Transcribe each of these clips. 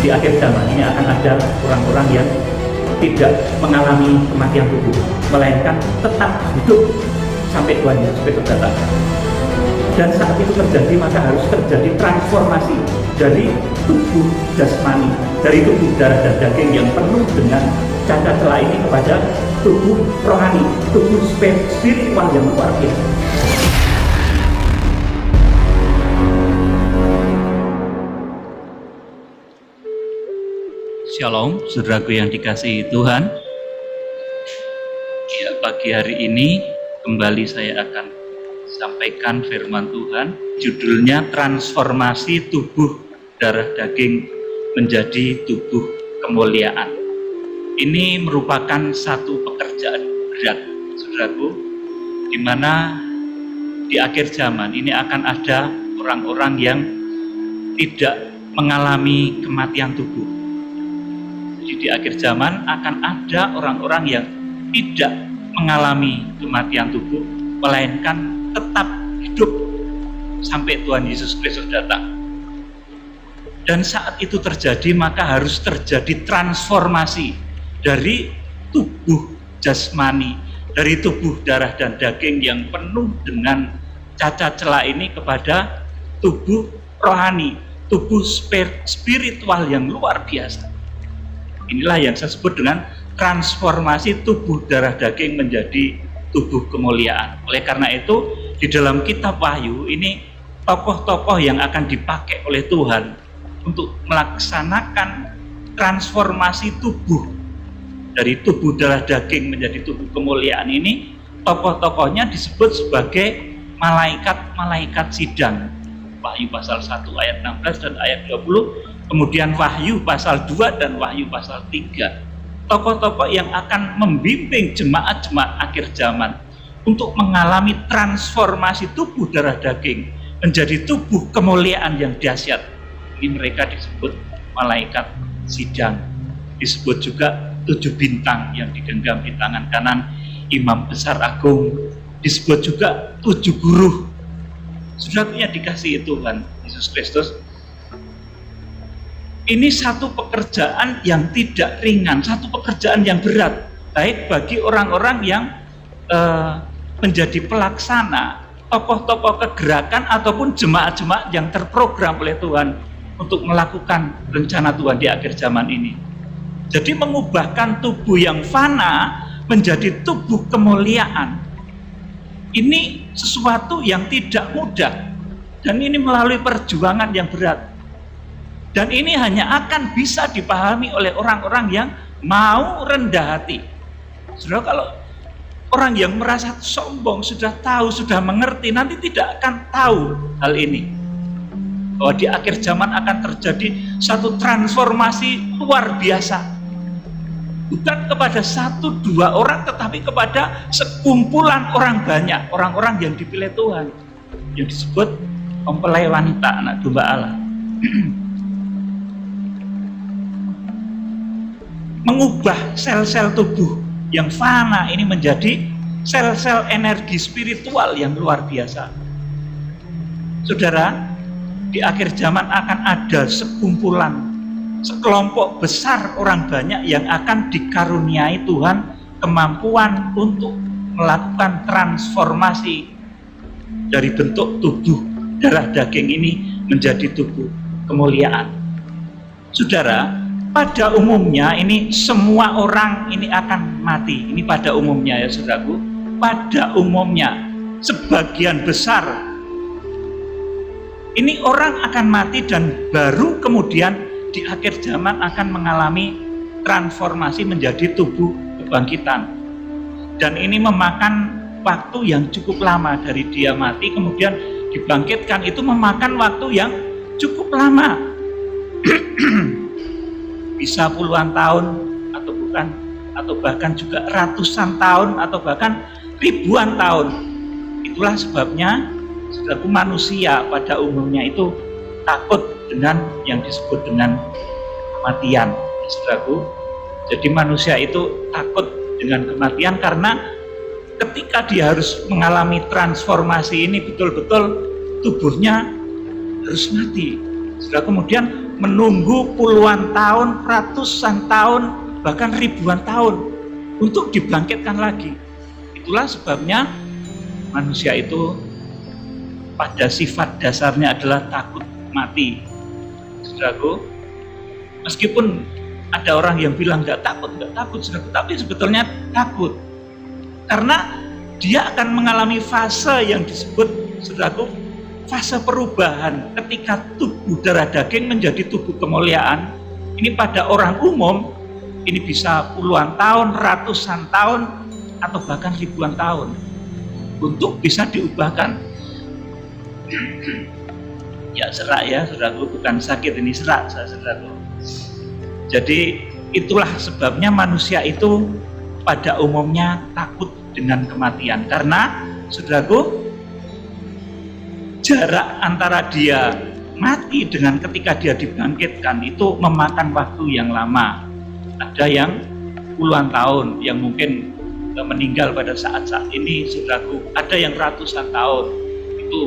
di akhir zaman ini akan ada orang-orang yang tidak mengalami kematian tubuh, melainkan tetap hidup sampai Tuhan Yesus Kristus datang. Dan saat itu terjadi, maka harus terjadi transformasi dari tubuh jasmani, dari tubuh darah dan daging yang penuh dengan cacat celah ini kepada tubuh rohani, tubuh spiritual yang luar biasa. Shalom, saudaraku yang dikasihi Tuhan. Ya, pagi hari ini kembali saya akan sampaikan firman Tuhan. Judulnya transformasi tubuh darah daging menjadi tubuh kemuliaan. Ini merupakan satu pekerjaan berat, saudaraku, di mana di akhir zaman ini akan ada orang-orang yang tidak mengalami kematian tubuh. Jadi di akhir zaman akan ada orang-orang yang tidak mengalami kematian tubuh, melainkan tetap hidup sampai Tuhan Yesus Kristus datang. Dan saat itu terjadi, maka harus terjadi transformasi dari tubuh jasmani, dari tubuh darah dan daging yang penuh dengan cacat celah ini kepada tubuh rohani, tubuh spiritual yang luar biasa. Inilah yang saya sebut dengan transformasi tubuh darah daging menjadi tubuh kemuliaan. Oleh karena itu, di dalam kitab Wahyu ini tokoh-tokoh yang akan dipakai oleh Tuhan untuk melaksanakan transformasi tubuh dari tubuh darah daging menjadi tubuh kemuliaan ini, tokoh-tokohnya disebut sebagai malaikat-malaikat sidang. Wahyu pasal 1 ayat 16 dan ayat 20, kemudian Wahyu pasal 2 dan Wahyu pasal 3. Tokoh-tokoh yang akan membimbing jemaat-jemaat akhir zaman untuk mengalami transformasi tubuh darah daging menjadi tubuh kemuliaan yang dahsyat. Ini mereka disebut malaikat sidang. Disebut juga 7 bintang yang digenggam di tangan kanan Imam Besar Agung. Disebut juga 7 guru. Saudara dikasihi Tuhan Yesus Kristus. Ini satu pekerjaan yang tidak ringan, satu pekerjaan yang berat, baik bagi orang-orang yang menjadi pelaksana, tokoh-tokoh kegerakan ataupun jemaat-jemaat yang terprogram oleh Tuhan untuk melakukan rencana Tuhan di akhir zaman ini. Jadi mengubahkan tubuh yang fana menjadi tubuh kemuliaan. Ini sesuatu yang tidak mudah, dan ini melalui perjuangan yang berat. Dan ini hanya akan bisa dipahami oleh orang-orang yang mau rendah hati. Saudara, kalau orang yang merasa sombong, sudah tahu, sudah mengerti, nanti tidak akan tahu hal ini. Bahwa di akhir zaman akan terjadi satu transformasi luar biasa. Bukan kepada 1-2 orang, tetapi kepada sekumpulan orang banyak, orang-orang yang dipilih Tuhan, yang disebut mempelai wanita, anak domba Allah. Mengubah sel-sel tubuh yang fana ini menjadi sel-sel energi spiritual yang luar biasa. Saudara, di akhir zaman akan ada sekumpulan, sekelompok besar orang banyak yang akan dikaruniai Tuhan kemampuan untuk melakukan transformasi dari bentuk tubuh darah daging ini menjadi tubuh kemuliaan. Saudara, pada umumnya ini semua orang ini akan mati. Ini pada umumnya ya saudaraku. Pada umumnya sebagian besar ini orang akan mati dan baru kemudian di akhir zaman akan mengalami transformasi menjadi tubuh kebangkitan. Dan ini memakan waktu yang cukup lama dari dia mati kemudian dibangkitkan, itu memakan waktu yang cukup lama. Bisa puluhan tahun atau bukan, atau bahkan juga ratusan tahun atau bahkan ribuan tahun. Itulah sebabnya saudaraku, manusia pada umumnya itu takut dengan yang disebut dengan kematian, saudaraku. Jadi manusia itu takut dengan kematian karena ketika dia harus mengalami transformasi ini betul-betul tubuhnya harus mati. Saudara, kemudian menunggu puluhan tahun, ratusan tahun, bahkan ribuan tahun untuk dibangkitkan lagi. Itulah sebabnya manusia itu pada sifat dasarnya adalah takut mati. Saudaraku, meskipun ada orang yang bilang nggak takut, saudaraku, tapi sebetulnya takut. Karena dia akan mengalami fase yang disebut, saudaraku, fase perubahan ketika tubuh darah daging menjadi tubuh kemuliaan. Ini pada orang umum, ini bisa puluhan tahun, ratusan tahun, atau bahkan ribuan tahun untuk bisa diubahkan. Ya serak ya saudaraku, bukan sakit, ini serak saudaraku. Jadi itulah sebabnya manusia itu pada umumnya takut dengan kematian, karena saudaraku, jarak antara dia mati dengan ketika dia dibangkitkan itu memakan waktu yang lama. Ada yang puluhan tahun, yang mungkin meninggal pada saat-saat ini, saudaraku. Ada yang ratusan tahun. Itu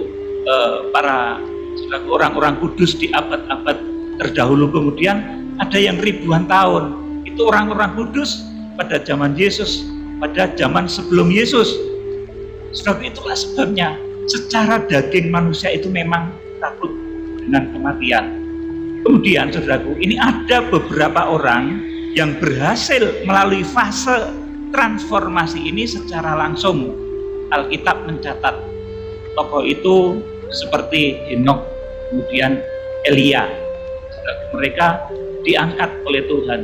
para saudaraku, orang-orang kudus di abad-abad terdahulu. Kemudian ada yang ribuan tahun. Itu orang-orang kudus pada zaman Yesus, pada zaman sebelum Yesus. Saudaraku, itulah sebabnya secara daging manusia itu memang takut dengan kematian. Kemudian saudaraku, ini ada beberapa orang yang berhasil melalui fase transformasi ini secara langsung. Alkitab mencatat tokoh itu seperti Henokh, kemudian Elia. Mereka diangkat oleh Tuhan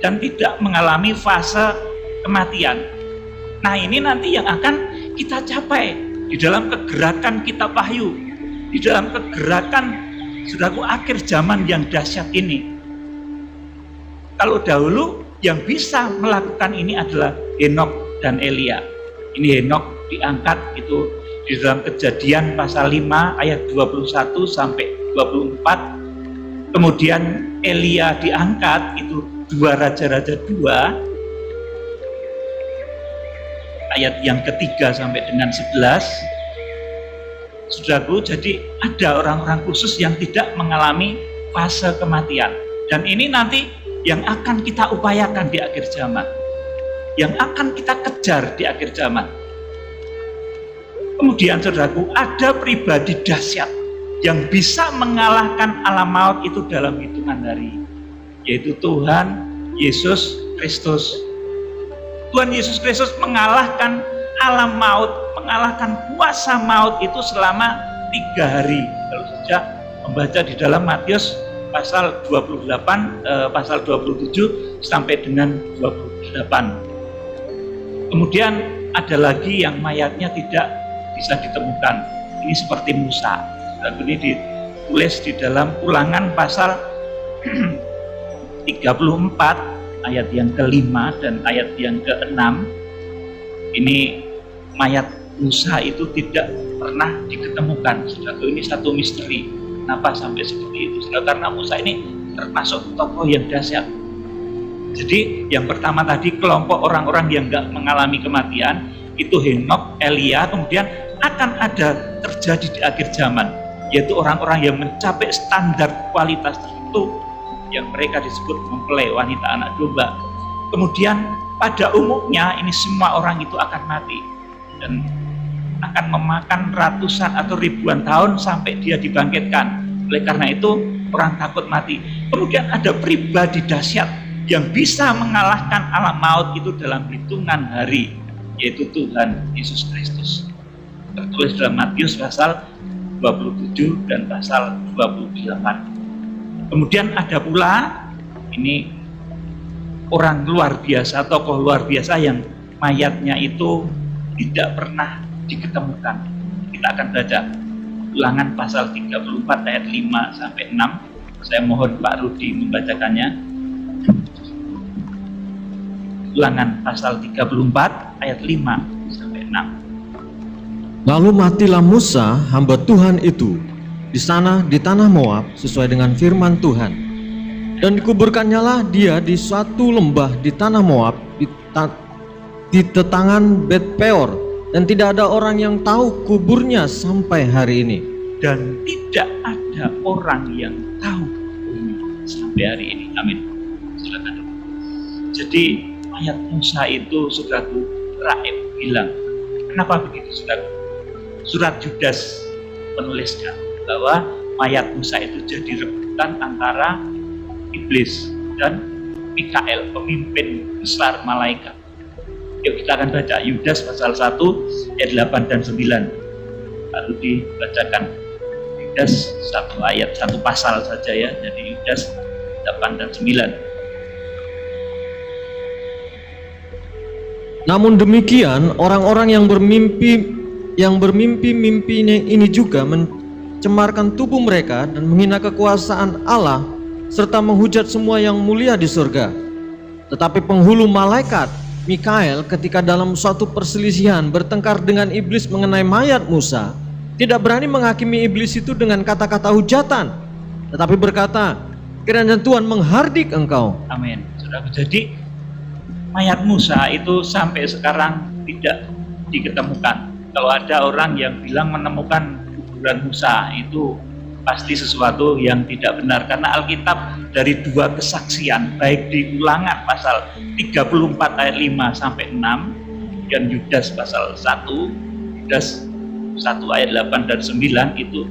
dan tidak mengalami fase kematian. Nah, ini nanti yang akan kita capai di dalam kegerakan kitab Wahyu, di dalam kegerakan saudaraku akhir zaman yang dahsyat ini. Kalau dahulu yang bisa melakukan ini adalah Henokh dan Elia. Ini Henokh diangkat itu di dalam Kejadian pasal 5 ayat 21 sampai 24. Kemudian Elia diangkat itu 2 Raja-Raja 2 ayat yang ketiga sampai dengan 11. Saudaraku, jadi ada orang-orang khusus yang tidak mengalami fase kematian. Dan ini nanti yang akan kita upayakan di akhir zaman, yang akan kita kejar di akhir zaman. Kemudian saudaraku, ada pribadi dahsyat yang bisa mengalahkan alam maut itu dalam hitungan hari, yaitu Tuhan Yesus Kristus. Tuhan Yesus Kristus mengalahkan alam maut, mengalahkan kuasa maut itu selama 3 hari. Kalau saja membaca di dalam Matius pasal 28, pasal 27 sampai dengan 28. Kemudian ada lagi yang mayatnya tidak bisa ditemukan. Ini seperti Musa. Dan ini ditulis di dalam Ulangan pasal 34 ayat yang ke-5 dan ayat yang ke-6. Ini mayat Musa itu tidak pernah diketemukan. Saudara, ini satu misteri. Kenapa sampai seperti itu? Saudara, karena Musa ini termasuk tokoh yang dahsyat. Jadi yang pertama tadi kelompok orang-orang yang nggak mengalami kematian itu Henokh, Elia. Kemudian akan ada terjadi di akhir zaman, yaitu orang-orang yang mencapai standar kualitas tertentu yang mereka disebut mempelai wanita anak domba. Kemudian pada umumnya ini semua orang itu akan mati dan akan memakan ratusan atau ribuan tahun sampai dia dibangkitkan. Oleh karena itu orang takut mati. Kemudian ada pribadi dahsyat yang bisa mengalahkan alam maut itu dalam hitungan hari, yaitu Tuhan Yesus Kristus. Tertulis dalam Matius pasal 27 dan pasal 28. Kemudian ada pula ini orang luar biasa, tokoh luar biasa yang mayatnya itu tidak pernah diketemukan. Kita akan baca Ulangan pasal 34 ayat 5 sampai 6. Saya mohon Pak Rudi membacakannya. Ulangan pasal 34 ayat 5 sampai 6. Lalu matilah Musa, hamba Tuhan itu, di sana di tanah Moab sesuai dengan firman Tuhan. Dan dikuburkannyalah dia di suatu lembah di tanah Moab di tetangan Bet Peor, dan tidak ada orang yang tahu kuburnya sampai hari ini. Dan tidak ada orang yang tahu sampai hari ini. Amin. Silakan. Jadi mayat Musa itu, saudaraku, Raib bilang, kenapa begitu, saudaraku? Surat Yudas menuliskan bahwa mayat Musa itu jadi rebutan antara iblis dan Mikael, pemimpin besar malaikat. Yuk kita akan baca Yudas pasal 1 ayat 8 dan 9. Lalu dibacakan Yudas 1 ayat, 1 pasal saja ya. Jadi Yudas 8 dan 9. Namun demikian, orang-orang yang bermimpi mimpi ini juga mencemarkan tubuh mereka dan menghina kekuasaan Allah serta menghujat semua yang mulia di surga. Tetapi penghulu malaikat Mikael ketika dalam suatu perselisihan bertengkar dengan iblis mengenai mayat Musa, tidak berani menghakimi iblis itu dengan kata-kata hujatan, tetapi berkata, kiranya Tuhan menghardik engkau. Amin. Saudara, jadi mayat Musa itu sampai sekarang tidak diketemukan. Kalau ada orang yang bilang menemukan kuburan Musa, itu pasti sesuatu yang tidak benar, karena Alkitab dari 2 kesaksian, baik di Ulangan pasal 34 ayat 5 sampai 6 dan Yudas pasal 1, Yudas 1 ayat 8 dan 9, itu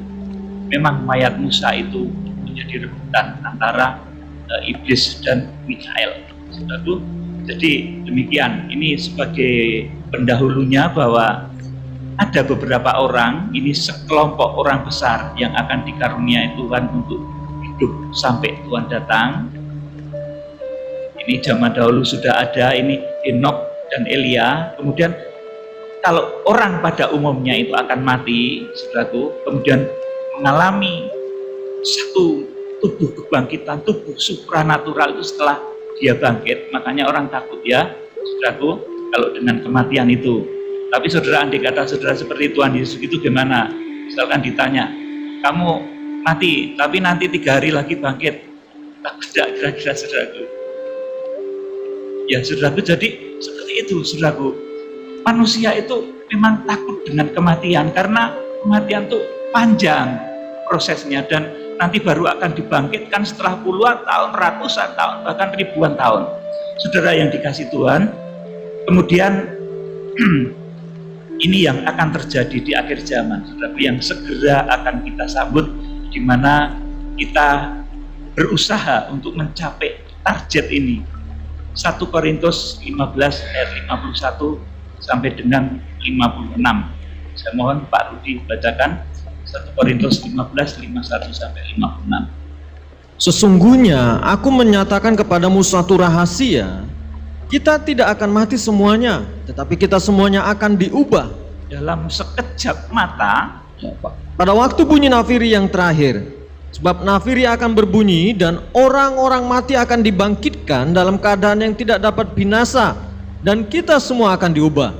memang mayat Musa itu menjadi rebutan antara iblis dan Mikael. Saudaraku, jadi demikian, ini sebagai pendahulunya bahwa ada beberapa orang, ini sekelompok orang besar yang akan dikaruniai Tuhan untuk hidup sampai Tuhan datang. Ini zaman dahulu sudah ada, ini Henokh dan Elia. Kemudian kalau orang pada umumnya itu akan mati, saudaraku, kemudian mengalami satu tubuh kebangkitan, tubuh supranatural itu setelah dia bangkit. Makanya orang takut ya, saudaraku, kalau dengan kematian itu. Tapi saudara, andai kata saudara seperti Tuhan Yesus itu gimana? Misalkan ditanya, kamu mati tapi nanti 3 hari lagi bangkit, takut tidak kira-kira, saudaraku? Ya saudaraku, jadi seperti itu, saudaraku. Manusia itu memang takut dengan kematian, karena kematian itu panjang prosesnya, dan nanti baru akan dibangkitkan setelah puluhan tahun, ratusan tahun, bahkan ribuan tahun. Saudara yang dikasih Tuhan, kemudian ini yang akan terjadi di akhir zaman, saudara, yang segera akan kita sambut, di mana kita berusaha untuk mencapai target ini. 1 Korintus 15 ayat 51 sampai dengan 56. Saya mohon Pak Rudi bacakan 1 Korintus 15 51 sampai 56. Sesungguhnya aku menyatakan kepadamu suatu rahasia, kita tidak akan mati semuanya, tetapi kita semuanya akan diubah dalam sekejap mata pada waktu bunyi nafiri yang terakhir. Sebab nafiri akan berbunyi dan orang-orang mati akan dibangkitkan dalam keadaan yang tidak dapat binasa, dan kita semua akan diubah.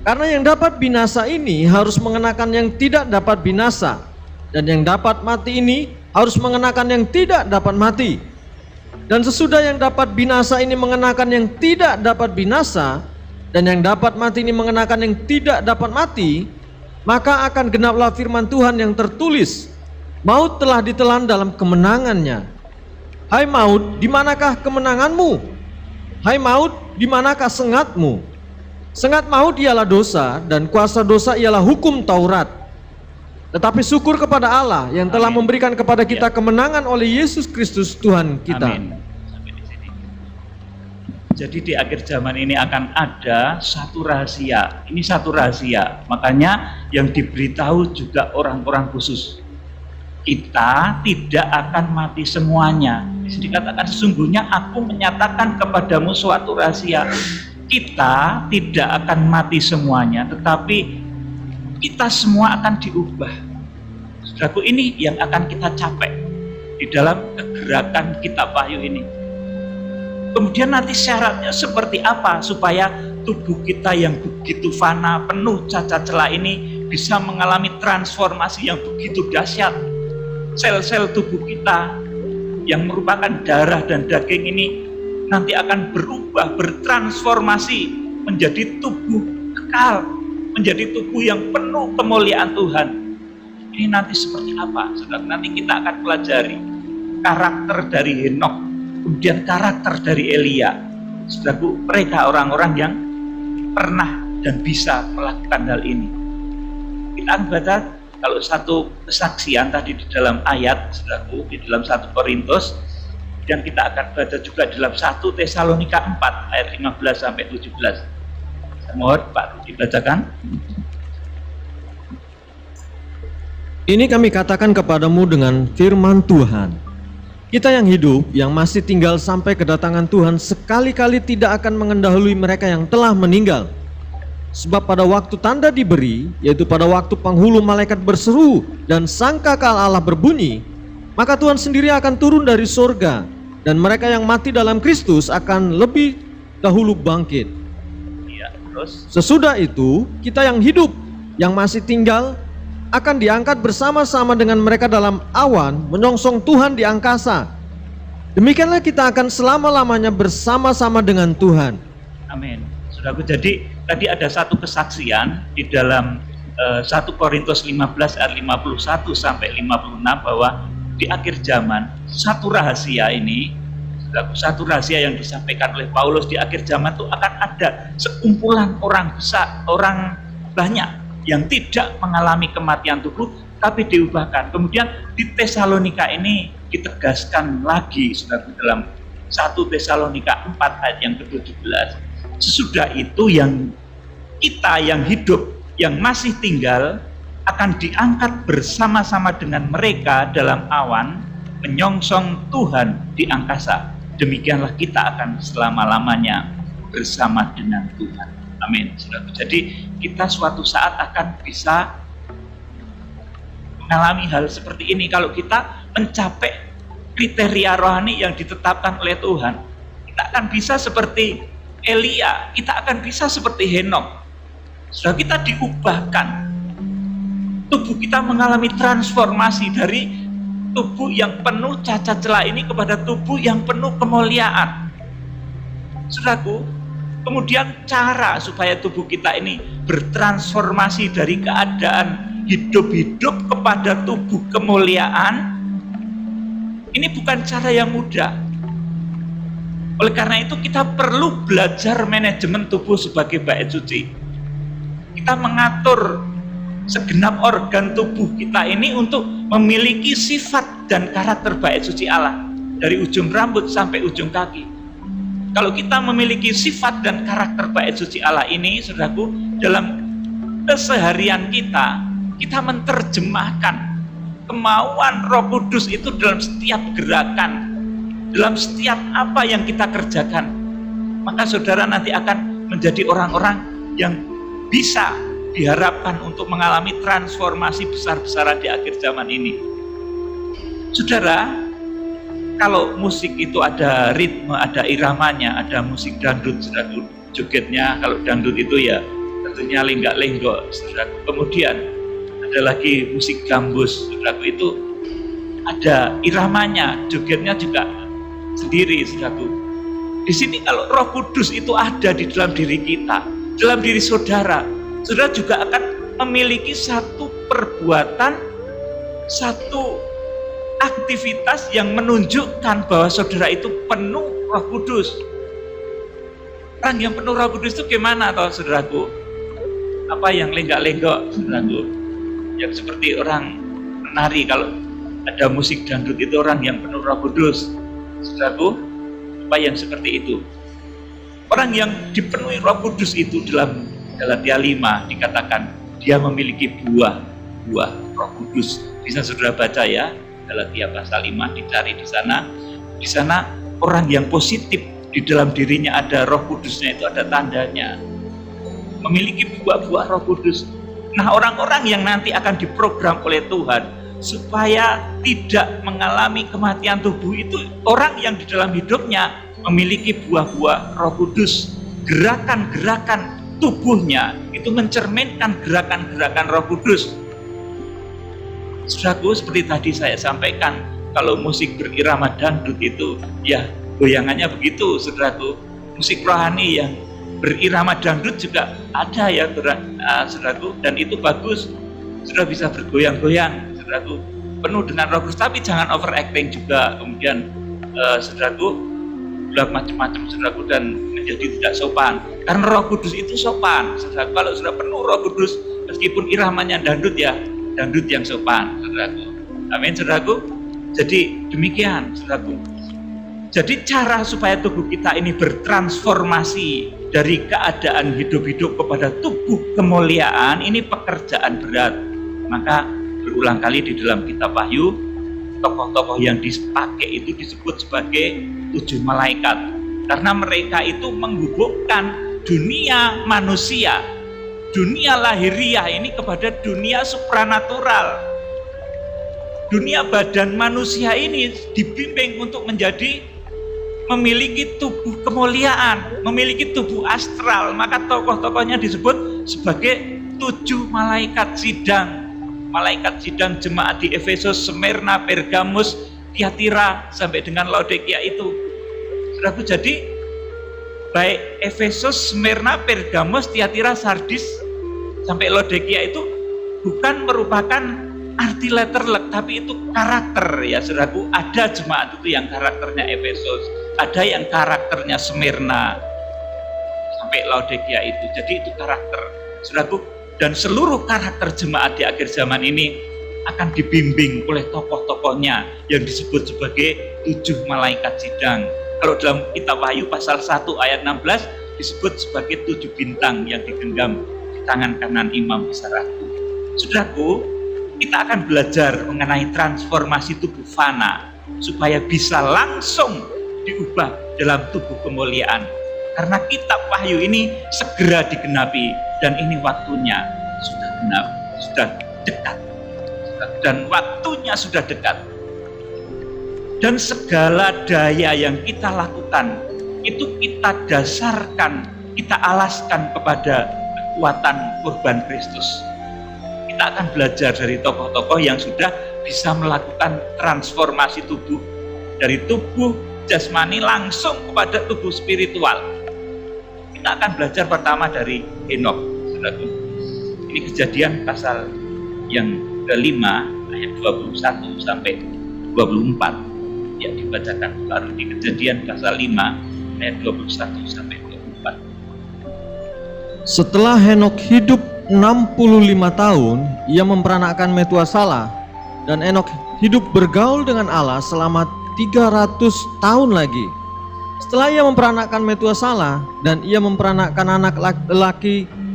Karena yang dapat binasa ini harus mengenakan yang tidak dapat binasa, dan yang dapat mati ini harus mengenakan yang tidak dapat mati. Dan sesudah yang dapat binasa ini mengenakan yang tidak dapat binasa, dan yang dapat mati ini mengenakan yang tidak dapat mati, maka akan genaplah firman Tuhan yang tertulis, maut telah ditelan dalam kemenangannya. Hai maut, di manakah kemenanganmu? Hai maut, di manakah sengatmu? Sengat maut ialah dosa, dan kuasa dosa ialah hukum Taurat. Tetapi syukur kepada Allah yang telah memberikan kepada kita kemenangan oleh Yesus Kristus Tuhan kita. Amin. Sampai di sini. Jadi di akhir zaman ini akan ada satu rahasia. Ini satu rahasia. Makanya yang diberitahu juga orang-orang khusus. Kita tidak akan mati semuanya. Dikatakan sesungguhnya aku menyatakan kepadamu suatu rahasia. Kita tidak akan mati semuanya, tetapi kita semua akan diubah. Saudaraku, ini yang akan kita capai di dalam kegerakan kitab Wahyu ini. Kemudian nanti syaratnya seperti apa supaya tubuh kita yang begitu fana, penuh cacat celah ini bisa mengalami transformasi yang begitu dahsyat. Sel-sel tubuh kita yang merupakan darah dan daging ini nanti akan berubah, bertransformasi menjadi tubuh kekal, menjadi tubuh yang penuh kemuliaan Tuhan. Ini nanti seperti apa? Saudara, nanti kita akan pelajari. karakter dari Henokh, kemudian karakter dari Elia. Saudaraku, mereka orang-orang yang pernah dan bisa melakukan hal ini. Kita baca kalau satu kesaksian tadi di dalam ayat, saudaraku, di dalam 1 Korintus, dan kita akan baca juga dalam 1 Tesalonika 4 ayat 15 sampai 17. Saya mohon Pak dibacakan. Ini kami katakan kepadamu dengan firman Tuhan. Kita yang hidup, yang masih tinggal sampai kedatangan Tuhan, sekali-kali tidak akan mengendahului mereka yang telah meninggal. Sebab pada waktu tanda diberi, yaitu pada waktu penghulu malaikat berseru dan sangkakala Allah berbunyi, maka Tuhan sendiri akan turun dari surga, dan mereka yang mati dalam Kristus akan lebih dahulu bangkit. Ya, terus Sesudah itu, kita yang hidup, yang masih tinggal, akan diangkat bersama-sama dengan mereka dalam awan, menyongsong Tuhan di angkasa. Demikianlah kita akan selama-lamanya bersama-sama dengan Tuhan. amin. Saudaraku, jadi tadi ada satu kesaksian di dalam 1 Korintus 15 ayat 51 sampai 56 bahwa di akhir zaman satu rahasia ini, saudaraku, satu rahasia yang disampaikan oleh Paulus di akhir zaman itu akan ada sekumpulan orang besar, orang banyak yang tidak mengalami kematian tubuh tapi diubahkan. Kemudian di Tesalonika ini ditegaskan lagi, saudaraku, dalam 1 Tesalonika 4 ayat yang ke-17. Sesudah itu yang kita yang hidup, yang masih tinggal, akan diangkat bersama-sama dengan mereka dalam awan, menyongsong Tuhan di angkasa. Demikianlah kita akan selama-lamanya bersama dengan Tuhan. Amin. Jadi kita suatu saat akan bisa mengalami hal seperti ini kalau kita mencapai kriteria rohani yang ditetapkan oleh Tuhan. Kita akan bisa seperti Elia, kita akan bisa seperti Henokh. Sudah kita diubahkan. Tubuh kita mengalami transformasi dari tubuh yang penuh cacat celah ini kepada tubuh yang penuh kemuliaan. Saudaraku, kemudian cara supaya tubuh kita ini bertransformasi dari keadaan hidup-hidup kepada tubuh kemuliaan, ini bukan cara yang mudah. Oleh karena itu kita perlu belajar manajemen tubuh sebagai bait suci. Kita mengatur segenap organ tubuh kita ini untuk memiliki sifat dan karakter bait suci Allah, dari ujung rambut sampai ujung kaki. Kalau kita memiliki sifat dan karakter bait suci Allah ini, saudaraku, dalam keseharian kita menerjemahkan kemauan Roh Kudus itu dalam setiap gerakan, dalam setiap apa yang kita kerjakan. Maka saudara nanti akan menjadi orang-orang yang bisa diharapkan untuk mengalami transformasi besar-besaran di akhir zaman ini. Saudara, kalau musik itu ada ritme, ada iramanya, ada musik dangdut, saudara, jogetnya. Kalau dangdut itu ya tentunya lenggak-lenggok, saudara. Kemudian ada lagi musik gambus, saudara, itu ada iramanya, jogetnya juga sendiri, saudara. Di sini kalau Roh Kudus itu ada di dalam diri kita, dalam diri saudara, saudara juga akan memiliki satu perbuatan, satu aktivitas yang menunjukkan bahwa saudara itu penuh Roh Kudus. Orang yang penuh Roh Kudus itu gimana, toh, saudaraku? Apa yang lenggak-lenggok, saudaraku? Yang seperti orang menari, kalau ada musik dangdut itu orang yang penuh Roh Kudus, saudaraku. Apa yang seperti itu? Orang yang dipenuhi Roh Kudus itu dalam Galatia 5 dikatakan dia memiliki buah Roh Kudus. Bisa saudara baca ya, Galatia pasal 5, dicari di sana. Di sana orang yang positif di dalam dirinya ada Roh Kudusnya, itu ada tandanya. Memiliki buah-buah Roh Kudus. Nah, orang-orang yang nanti akan diprogram oleh Tuhan supaya tidak mengalami kematian tubuh itu orang yang di dalam hidupnya memiliki buah-buah Roh Kudus. Gerakan-gerakan tubuhnya itu mencerminkan gerakan-gerakan Roh Kudus. Saudaraku, seperti tadi saya sampaikan, kalau musik berirama dangdut itu ya goyangannya begitu, saudaraku. Musik rohani yang berirama dangdut juga ada ya, saudaraku, dan itu bagus. Sudah bisa bergoyang-goyang, saudaraku. penuh dengan Roh Kudus, tapi jangan overacting juga. Kemudian saudaraku, bilang macam-macam saudaraku dan menjadi tidak sopan. Karena Roh Kudus itu sopan, saudaraku. Kalau sudah penuh Roh Kudus, meskipun iramanya dangdut ya, dangdut yang sopan, saudaraku. Amin, saudaraku. Jadi demikian, saudaraku. Jadi cara supaya tubuh kita ini bertransformasi dari keadaan hidup-hidup kepada tubuh kemuliaan, ini pekerjaan berat. Maka berulang kali di dalam kitab Wahyu, tokoh-tokoh yang dipakai itu disebut sebagai 7 malaikat. Karena mereka itu menghubungkan dunia manusia, dunia lahiriah ini kepada dunia supranatural. Dunia badan manusia ini dibimbing untuk menjadi memiliki tubuh kemuliaan, memiliki tubuh astral. Maka tokoh-tokohnya disebut sebagai 7 malaikat sidang. Malaikat sidang jemaat di Efesus, Smyrna, Pergamus, Tiatira sampai dengan Laodikia itu. Saudaraku, jadi baik Efesus, Smyrna, Pergamus, Tiatira, Sardis sampai Laodikia itu bukan merupakan arti letterlek, tapi itu karakter ya saudaraku. Ada jemaat itu yang karakternya Efesus, ada yang karakternya Smyrna sampai Laodikia itu. Jadi itu karakter saudaraku. Dan seluruh karakter jemaat di akhir zaman ini akan dibimbing oleh tokoh-tokohnya yang disebut sebagai 7 malaikat sidang. Kalau dalam kitab Wahyu pasal 1 ayat 16 disebut sebagai 7 bintang yang digenggam di tangan kanan imam besar agung. Saudaraku, kita akan belajar mengenai transformasi tubuh fana supaya bisa langsung diubah dalam tubuh kemuliaan. Karena kitab Wahyu ini segera digenapi dan ini waktunya sudah genap, sudah dekat. Dan waktunya sudah dekat. Dan segala daya yang kita lakukan itu kita dasarkan, kita alaskan kepada kekuatan kurban Kristus. Kita akan belajar dari tokoh-tokoh yang sudah bisa melakukan transformasi tubuh dari tubuh jasmani langsung kepada tubuh spiritual. Kita akan belajar pertama dari Henok. Ini Kejadian pasal yang ke-5 ayat 21 sampai 24 yang dibacakan baru di Kejadian pasal 5 ayat 21 sampai 24. Setelah Henok hidup 65 tahun, ia memperanakkan Metusalah, dan Henok hidup bergaul dengan Allah selama 300 tahun lagi. Setelah ia memperanakkan Metusalah dan ia memperanakkan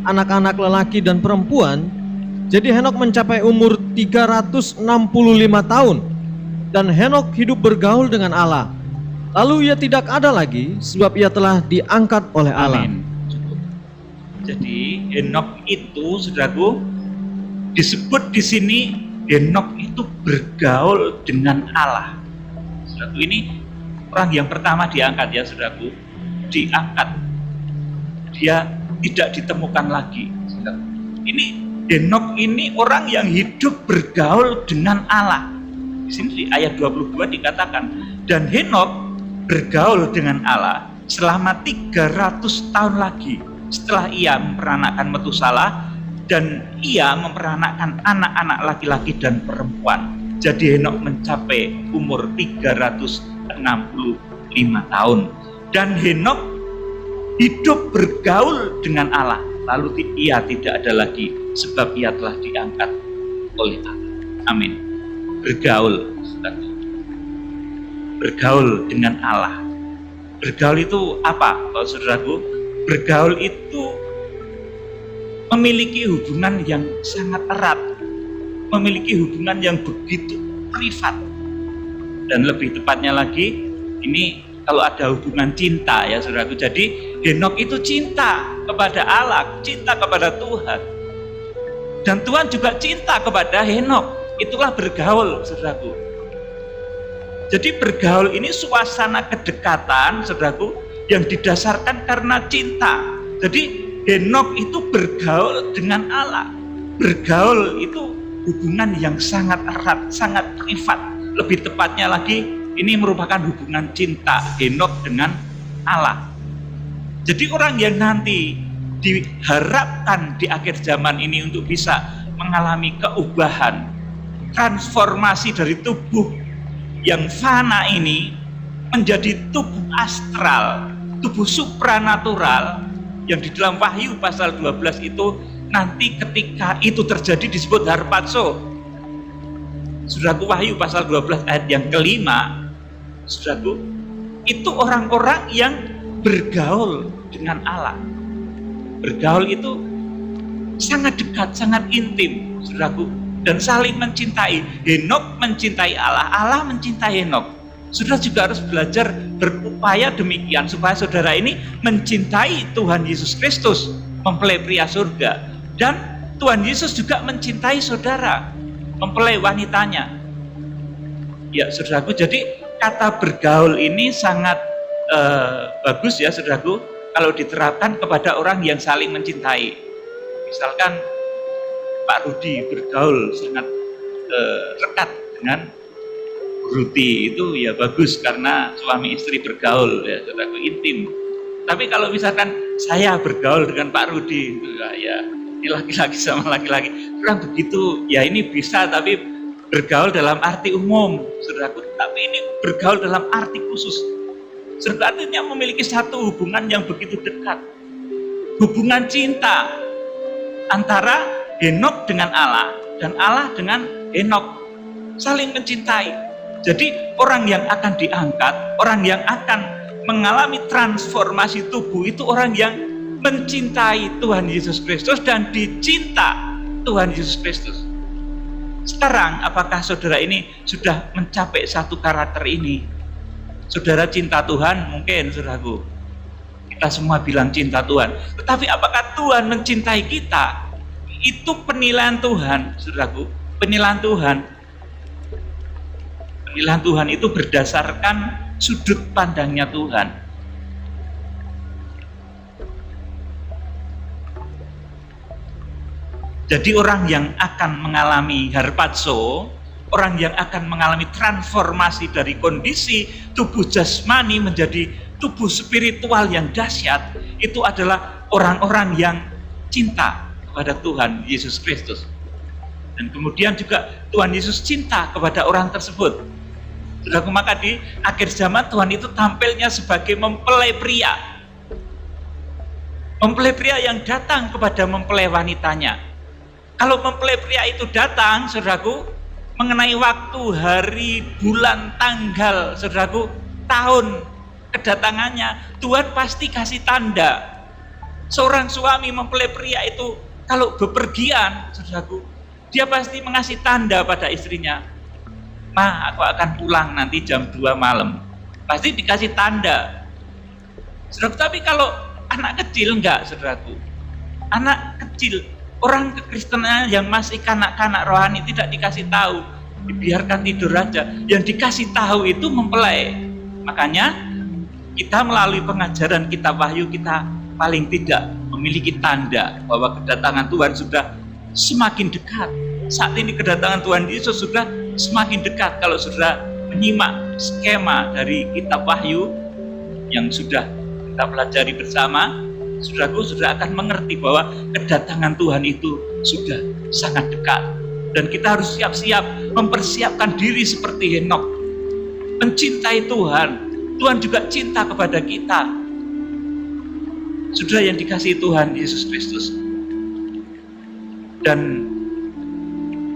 anak-anak lelaki dan perempuan, jadi Henok mencapai umur 365 tahun, dan Henok hidup bergaul dengan Allah. Lalu ia tidak ada lagi, sebab ia telah diangkat oleh Allah. Amin. Jadi Henok itu, saudaraku, disebut di sini Henok itu bergaul dengan Allah. Saudaraku, ini orang yang pertama diangkat ya saudaraku, diangkat. Dia tidak ditemukan lagi. Saudaraku. Ini Henok ini orang yang hidup bergaul dengan Allah. Di sini di ayat 22 dikatakan, dan Henok bergaul dengan Allah selama 300 tahun lagi setelah ia memperanakkan Metusalah dan ia memperanakkan anak-anak laki-laki dan perempuan. Jadi Henok mencapai umur 365 tahun dan Henok hidup bergaul dengan Allah. Lalu ia tidak ada lagi sebab ia telah diangkat oleh Allah. Amin. Bergaul, bergaul dengan Allah. Bergaul itu apa, saudaraku? Bergaul itu memiliki hubungan yang sangat erat, memiliki hubungan yang begitu privat. Dan lebih tepatnya lagi, ini kalau ada hubungan cinta ya saudaraku. Jadi Henok itu cinta kepada Allah, cinta kepada Tuhan. Dan Tuhan juga cinta kepada Henok. Itulah bergaul saudaraku. Jadi bergaul ini suasana kedekatan saudaraku yang didasarkan karena cinta. Jadi Henok itu bergaul dengan Allah. Bergaul itu hubungan yang sangat erat, sangat privat. Lebih tepatnya lagi, ini merupakan hubungan cinta Henok dengan Allah. Jadi orang yang nanti diharapkan di akhir zaman ini untuk bisa mengalami keubahan, transformasi dari tubuh yang fana ini menjadi tubuh astral, tubuh supranatural yang di dalam Wahyu pasal 12 itu nanti ketika itu terjadi disebut harpazo. Saudaraku, Wahyu pasal 12 ayat yang kelima, saudaraku, itu orang-orang yang bergaul dengan Allah. Bergaul itu sangat dekat, sangat intim, saudaraku, dan saling mencintai. Henok mencintai Allah, Allah mencintai Henok. Saudara juga harus belajar berupaya demikian supaya saudara ini mencintai Tuhan Yesus Kristus, mempelai pria surga, dan Tuhan Yesus juga mencintai saudara, mempelai wanitanya. Ya saudaraku, jadi kata bergaul ini sangat bagus ya saudaraku kalau diterapkan kepada orang yang saling mencintai. Misalkan Pak Rudi bergaul sangat dekat dengan Ruti, itu ya bagus karena suami istri bergaul ya saudaraku, intim. Tapi kalau misalkan saya bergaul dengan Pak Rudi, ya ini laki-laki sama laki-laki, kurang begitu. Ya ini bisa, tapi bergaul dalam arti umum, saudaraku. Tapi ini bergaul dalam arti khusus. Saudara, artinya memiliki satu hubungan yang begitu dekat, hubungan cinta antara Henok dengan Allah dan Allah dengan Henok, saling mencintai. Jadi orang yang akan diangkat, orang yang akan mengalami transformasi tubuh itu orang yang mencintai Tuhan Yesus Kristus dan dicinta Tuhan Yesus Kristus. Sekarang apakah saudara ini sudah mencapai satu karakter ini? Saudara cinta Tuhan, mungkin saudaraku, kita semua bilang cinta Tuhan, tetapi apakah Tuhan mencintai kita? Itu penilaian Tuhan, saudaraku. Penilaian Tuhan itu berdasarkan sudut pandangnya Tuhan. Jadi orang yang akan mengalami harpazo, orang yang akan mengalami transformasi dari kondisi tubuh jasmani menjadi tubuh spiritual yang dahsyat, itu adalah orang-orang yang cinta kepada Tuhan Yesus Kristus. Dan kemudian juga Tuhan Yesus cinta kepada orang tersebut. Saudaraku, maka di akhir zaman Tuhan itu tampilnya sebagai mempelai pria. Mempelai pria yang datang kepada mempelai wanitanya. Kalau mempelai pria itu datang, saudaraku, mengenai waktu, hari, bulan, tanggal, saudaraku, tahun kedatangannya, Tuhan pasti kasih tanda. Seorang suami mempelai pria itu kalau bepergian, saudaraku, dia pasti mengasih tanda pada istrinya. Ma, aku akan pulang nanti jam 2 malam. Pasti dikasih tanda. Saudaraku, tapi kalau anak kecil enggak, saudaraku. Anak kecil, orang kekristenan yang masih kanak-kanak rohani tidak dikasih tahu, dibiarkan tidur aja. Yang dikasih tahu itu mempelai. Makanya kita melalui pengajaran kitab Wahyu, kita paling tidak memiliki tanda bahwa kedatangan Tuhan sudah semakin dekat. Saat ini kedatangan Tuhan Yesus sudah semakin dekat. Kalau sudah menyimak skema dari kitab Wahyu yang sudah kita pelajari bersama, saudaraku sudah akan mengerti bahwa kedatangan Tuhan itu sudah sangat dekat. Dan kita harus siap-siap mempersiapkan diri seperti Henok, mencintai Tuhan. Tuhan juga cinta kepada kita. Saudara yang dikasihi Tuhan Yesus Kristus, dan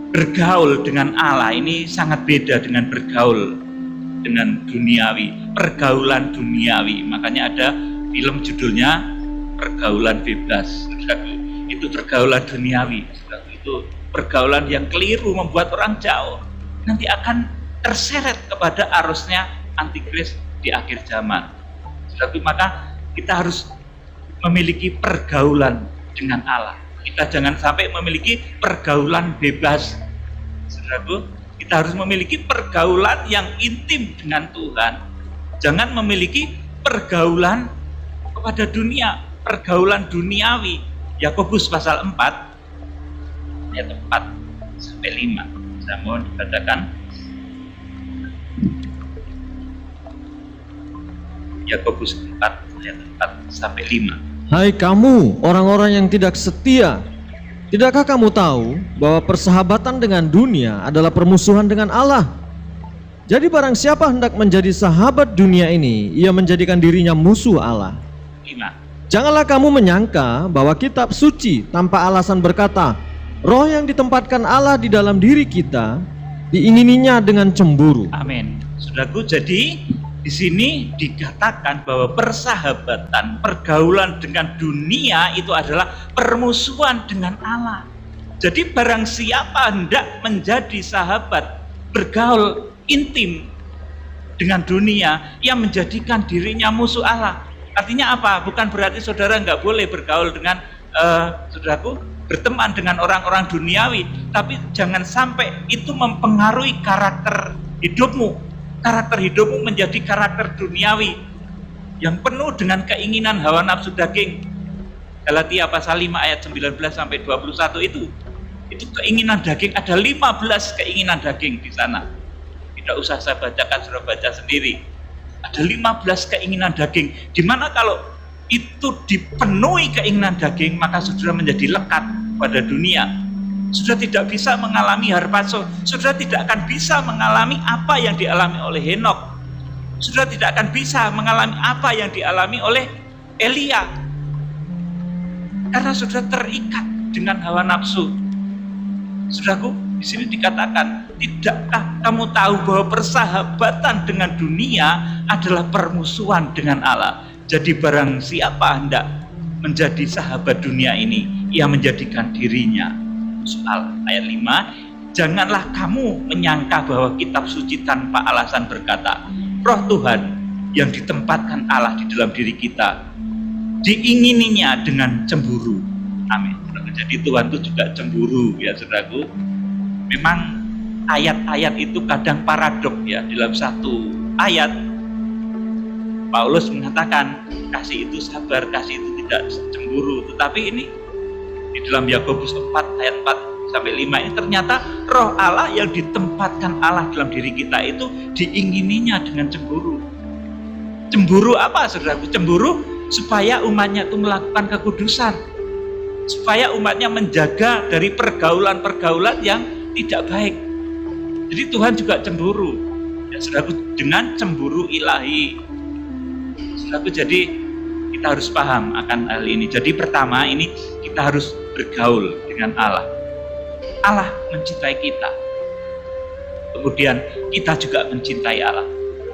bergaul dengan Allah ini sangat beda dengan bergaul dengan duniawi, pergaulan duniawi. Makanya ada film judulnya Pergaulan Bebas. Itu pergaulan duniawi. Itu pergaulan yang keliru, membuat orang jauh, nanti akan terseret kepada arusnya antikris di akhir zaman. Maka kita harus memiliki pergaulan dengan Allah. Kita jangan sampai memiliki pergaulan bebas. Saudaraku, kita harus memiliki pergaulan yang intim dengan Tuhan. Jangan memiliki pergaulan kepada dunia, pergaulan duniawi. Yakobus pasal 4 ayat 4 sampai 5. Saya mohon dibacakan. Yakobus 4 ayat 4 sampai 5. Hai kamu orang-orang yang tidak setia, Tidakkah kamu tahu bahwa persahabatan dengan dunia adalah permusuhan dengan Allah? Jadi barang siapa hendak menjadi sahabat dunia ini, ia menjadikan dirinya musuh Allah. 5. Janganlah kamu menyangka bahwa kitab suci tanpa alasan berkata, roh yang ditempatkan Allah di dalam diri kita, diingininya dengan cemburu. Amin. Saudaraku, jadi di sini dikatakan bahwa persahabatan, pergaulan dengan dunia itu adalah permusuhan dengan Allah. Jadi barang siapa hendak menjadi sahabat, bergaul intim dengan dunia, ia menjadikan dirinya musuh Allah. Artinya apa? Bukan berarti saudara nggak boleh bergaul dengan saudaraku, berteman dengan orang-orang duniawi, tapi jangan sampai itu mempengaruhi karakter hidupmu. Karakter hidupmu menjadi karakter duniawi yang penuh dengan keinginan hawa nafsu daging. Galatia pasal 5 ayat 19 sampai 21 itu keinginan daging, ada 15 keinginan daging di sana. Tidak usah saya bacakan, sudah baca sendiri. Ada 15 keinginan daging, dimana kalau itu dipenuhi keinginan daging, maka saudara menjadi lekat pada dunia. Saudara tidak bisa mengalami harpazo, saudara tidak akan bisa mengalami apa yang dialami oleh Henokh. Saudara tidak akan bisa mengalami apa yang dialami oleh Elia. Karena saudara terikat dengan hawa nafsu. Saudaraku, di sini dikatakan, tidakkah kamu tahu bahwa persahabatan dengan dunia adalah permusuhan dengan Allah? Jadi barang siapa hendak menjadi sahabat dunia ini, ia menjadikan dirinya musuh Allah. Ayat 5, janganlah kamu menyangka bahwa kitab suci tanpa alasan berkata, roh Tuhan yang ditempatkan Allah di dalam diri kita, diingininya dengan cemburu. Amin. Jadi Tuhan itu juga cemburu, ya saudaraku. Memang ayat-ayat itu kadang paradok, ya. Dalam satu ayat Paulus mengatakan kasih itu sabar, kasih itu tidak cemburu. Tetapi ini di dalam Yakobus 4 ayat 4 sampai 5 ini ternyata roh Allah yang ditempatkan Allah dalam diri kita itu diingininya dengan cemburu. Cemburu apa, saudaraku? Cemburu supaya umatnya itu melakukan kekudusan, supaya umatnya menjaga dari pergaulan-pergaulan yang tidak baik. Jadi Tuhan juga cemburu, ya saudaraku, dengan cemburu ilahi. Saudaraku, jadi kita harus paham akan hal ini. Jadi pertama ini kita harus bergaul dengan Allah. Allah mencintai kita. Kemudian kita juga mencintai Allah.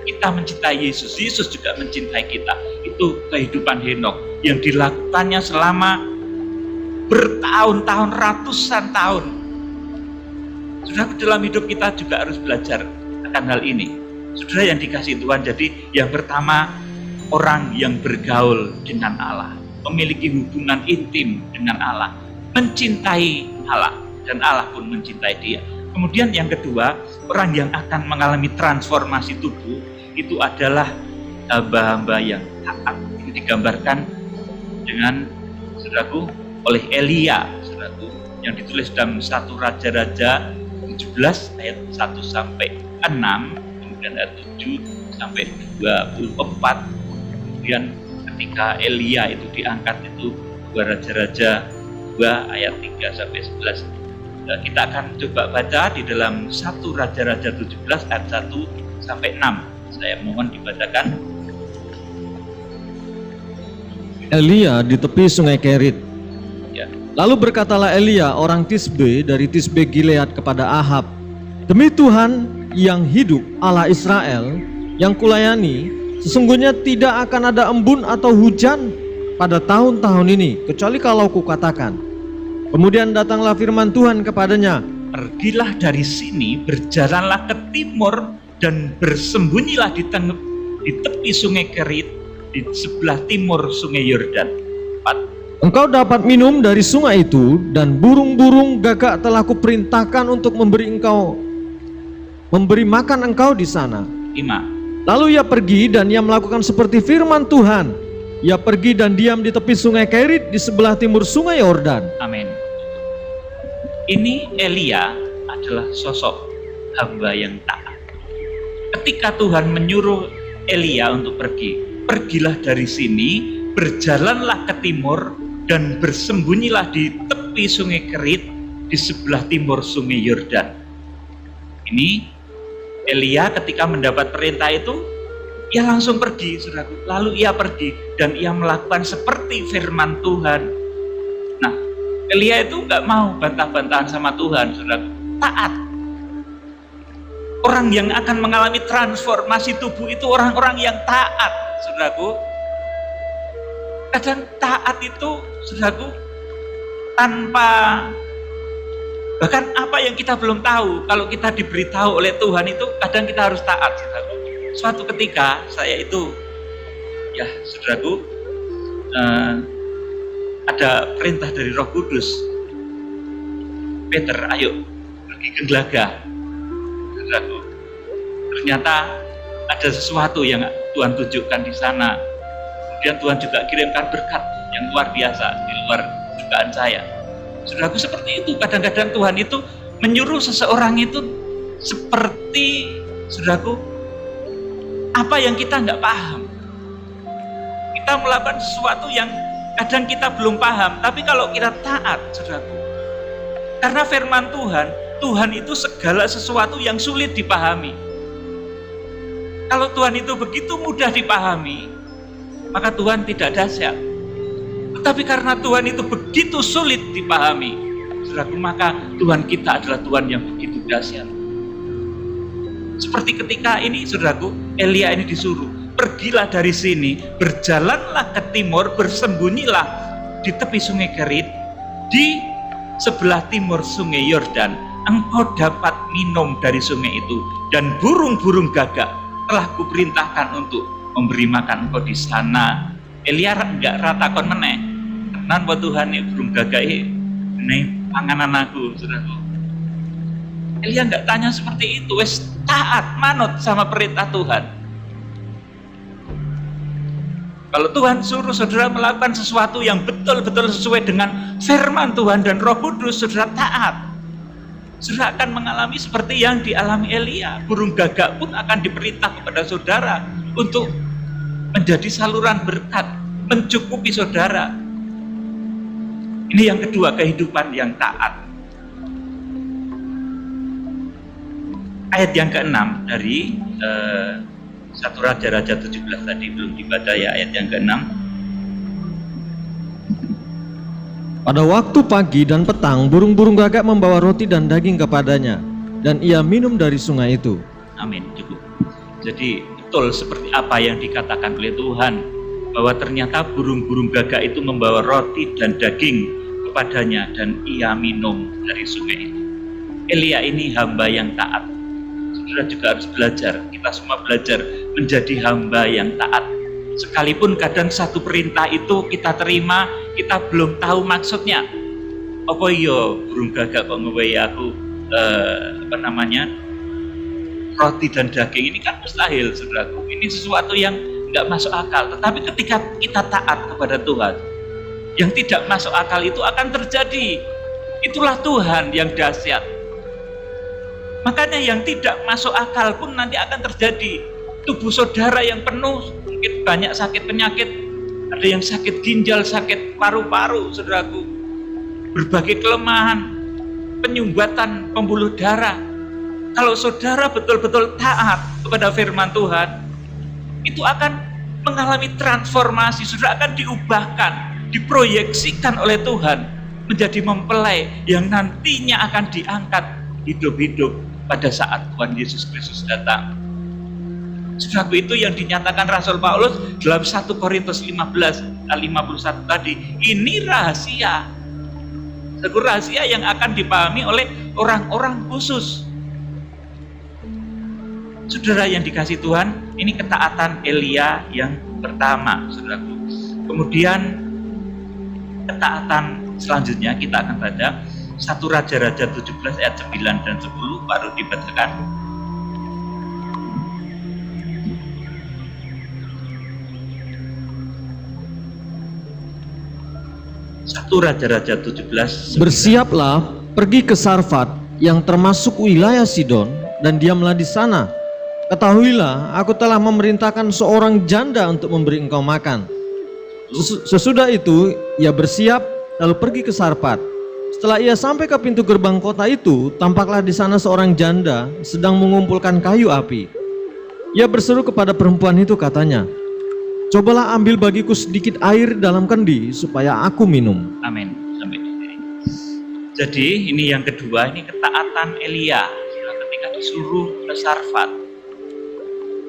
Kita mencintai Yesus. Yesus juga mencintai kita. Itu kehidupan Henokh yang dilakukannya selama bertahun-tahun, ratusan tahun. Saudara, dalam hidup kita juga harus belajar akan hal ini. Saudara yang dikasihi Tuhan, jadi yang pertama, orang yang bergaul dengan Allah, memiliki hubungan intim dengan Allah, mencintai Allah, dan Allah pun mencintai dia. Kemudian yang kedua, orang yang akan mengalami transformasi tubuh itu adalah hamba-hamba yang taat. Ini digambarkan dengan, saudaraku, oleh Elia, saudaraku, yang ditulis dalam 1 Raja-Raja 17 ayat 1 sampai 6, kemudian ayat 7 sampai 24. Kemudian ketika Elia itu diangkat itu 2 Raja-Raja 2 ayat 3 sampai 11. Kita akan coba baca di dalam 1 Raja-Raja 17 ayat 1 sampai 6. Saya mohon dibacakan. Elia di tepi sungai Kerit. Ya. Lalu berkatalah Elia orang Tisbe dari Tisbe Gilead kepada Ahab, demi Tuhan yang hidup, Allah Israel yang kulayani, sesungguhnya tidak akan ada embun atau hujan pada tahun-tahun ini, kecuali kalau kukatakan. Kemudian datanglah firman Tuhan kepadanya, pergilah dari sini, berjalanlah ke timur dan bersembunyilah di tepi sungai Kerit, di sebelah timur sungai Yordan. 4. Engkau dapat minum dari sungai itu, dan burung-burung gagak telah kuperintahkan untuk memberi makan engkau di sana. 5. Lalu ia pergi dan ia melakukan seperti firman Tuhan. Ia pergi dan diam di tepi sungai Kerit di sebelah timur sungai Yordan. Amin. Ini Elia adalah sosok hamba yang taat. Ketika Tuhan menyuruh Elia untuk pergi, pergilah dari sini, berjalanlah ke timur dan bersembunyilah di tepi sungai Kerit di sebelah timur sungai Yordan. Ini Elia ketika mendapat perintah itu, ia langsung pergi, saudaraku. Lalu ia pergi dan ia melakukan seperti firman Tuhan. Nah, Elia itu nggak mau bantah-bantahan sama Tuhan, saudaraku. Taat. Orang yang akan mengalami transformasi tubuh itu orang-orang yang taat, saudaraku. Kadang taat itu, saudaraku, tanpa bahkan apa yang kita belum tahu, kalau kita diberitahu oleh Tuhan itu kadang kita harus taat, saudaraku. Suatu ketika saya itu, ya saudaraku, ada perintah dari Roh Kudus, Peter, ayo pergi ke Gelaga, saudaraku. Ternyata ada sesuatu yang Tuhan tunjukkan di sana. Kemudian Tuhan juga kirimkan berkat yang luar biasa di luar dugaan saya. Saudaraku, seperti itu. Kadang-kadang Tuhan itu menyuruh seseorang itu seperti, saudaraku, apa yang kita nggak paham. Kita melakukan sesuatu yang kadang kita belum paham, tapi kalau kita taat, saudaraku, karena firman Tuhan, Tuhan itu segala sesuatu yang sulit dipahami. Kalau Tuhan itu begitu mudah dipahami, maka Tuhan tidak dahsyat. Tetapi karena Tuhan itu begitu sulit dipahami, saudaraku, maka Tuhan kita adalah Tuhan yang begitu dahsyat. Seperti ketika ini, saudaraku, Elia ini disuruh, pergilah dari sini, berjalanlah ke timur, bersembunyilah di tepi sungai Kerit, di sebelah timur sungai Yordan. Engkau dapat minum dari sungai itu, dan burung-burung gagak telah kuperintahkan untuk memberi makan engkau di sana. Elia enggak ratakon meneh, tenan buat Tuhan nih burung gagak ini panganan aku, saudaraku. Elia enggak tanya seperti itu, wes taat manut sama perintah Tuhan. Kalau Tuhan suruh saudara melakukan sesuatu yang betul-betul sesuai dengan firman Tuhan dan Roh Kudus, saudara taat, saudara akan mengalami seperti yang dialami Elia. Burung gagak pun akan diperintah kepada saudara untuk menjadi saluran berkat, mencukupi saudara. Ini yang kedua, kehidupan yang taat. Ayat yang ke-6 dari 1 Raja-Raja 17 tadi belum dibaca ya, ayat yang ke-6. Pada waktu pagi dan petang, burung-burung gagak membawa roti dan daging kepadanya, dan ia minum dari sungai itu. Amin, cukup. Jadi betul seperti apa yang dikatakan oleh Tuhan, bahwa ternyata burung-burung gagak itu membawa roti dan daging kepadanya, dan ia minum dari sungai itu. Elia ini hamba yang taat. Saudara juga harus belajar, kita semua belajar menjadi hamba yang taat. Sekalipun kadang satu perintah itu kita terima, kita belum tahu maksudnya. Apa iya burung gagak kok ngewehi aku roti dan daging, ini kan mustahil, saudaraku. Ini sesuatu yang nggak masuk akal. Tetapi ketika kita taat kepada Tuhan, yang tidak masuk akal itu akan terjadi. Itulah Tuhan yang dahsyat. Makanya yang tidak masuk akal pun nanti akan terjadi. Tubuh saudara yang penuh, mungkin banyak sakit penyakit, ada yang sakit ginjal, sakit paru-paru, saudaraku, berbagai kelemahan, penyumbatan pembuluh darah. Kalau saudara betul-betul taat kepada firman Tuhan, itu akan mengalami transformasi. Saudara akan diubahkan, diproyeksikan oleh Tuhan menjadi mempelai yang nantinya akan diangkat hidup-hidup pada saat Tuhan Yesus Kristus datang. Saudaraku, itu yang dinyatakan Rasul Paulus dalam 1 Korintus 15 ayat 51 tadi. Ini rahasia. Satu rahasia yang akan dipahami oleh orang-orang khusus. Saudara yang dikasih Tuhan, ini ketaatan Elia yang pertama, saudaraku. Kemudian ketaatan selanjutnya kita akan baca 1 Raja-Raja 17 ayat 9 dan 10 baru dibacakan. 1 Raja-Raja 17. Bersiaplah, pergi ke Sarfat yang termasuk wilayah Sidon, dan diamlah di sana. Ketahuilah, aku telah memerintahkan seorang janda untuk memberi engkau makan. Sesudah itu ia bersiap lalu pergi ke Sarfat. Setelah ia sampai ke pintu gerbang kota itu, tampaklah di sana seorang janda sedang mengumpulkan kayu api. Ia berseru kepada perempuan itu, katanya, "Cobalah ambil bagiku sedikit air dalam kendi supaya aku minum." Amin. Sampai di sini. Jadi ini yang kedua, ini ketaatan Elia ketika disuruh ke Sarfat,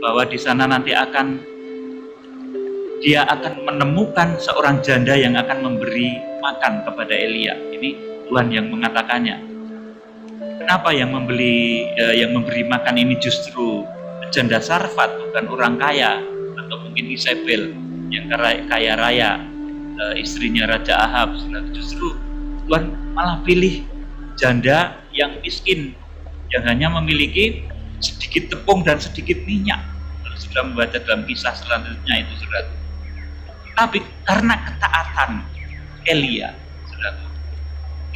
bahwa di sana nanti dia akan menemukan seorang janda yang akan memberi makan kepada Elia. Ini Tuhan yang mengatakannya. Kenapa yang memberi makan ini justru janda Sarfat, bukan orang kaya atau mungkin Isabel yang kaya raya, istrinya Raja Ahab? Justru Tuhan malah pilih janda yang miskin, yang hanya memiliki sedikit tepung dan sedikit minyak. Kalau sudah membaca dalam kisah selanjutnya itu, saudara. Tapi karena ketaatan Elia, saudara,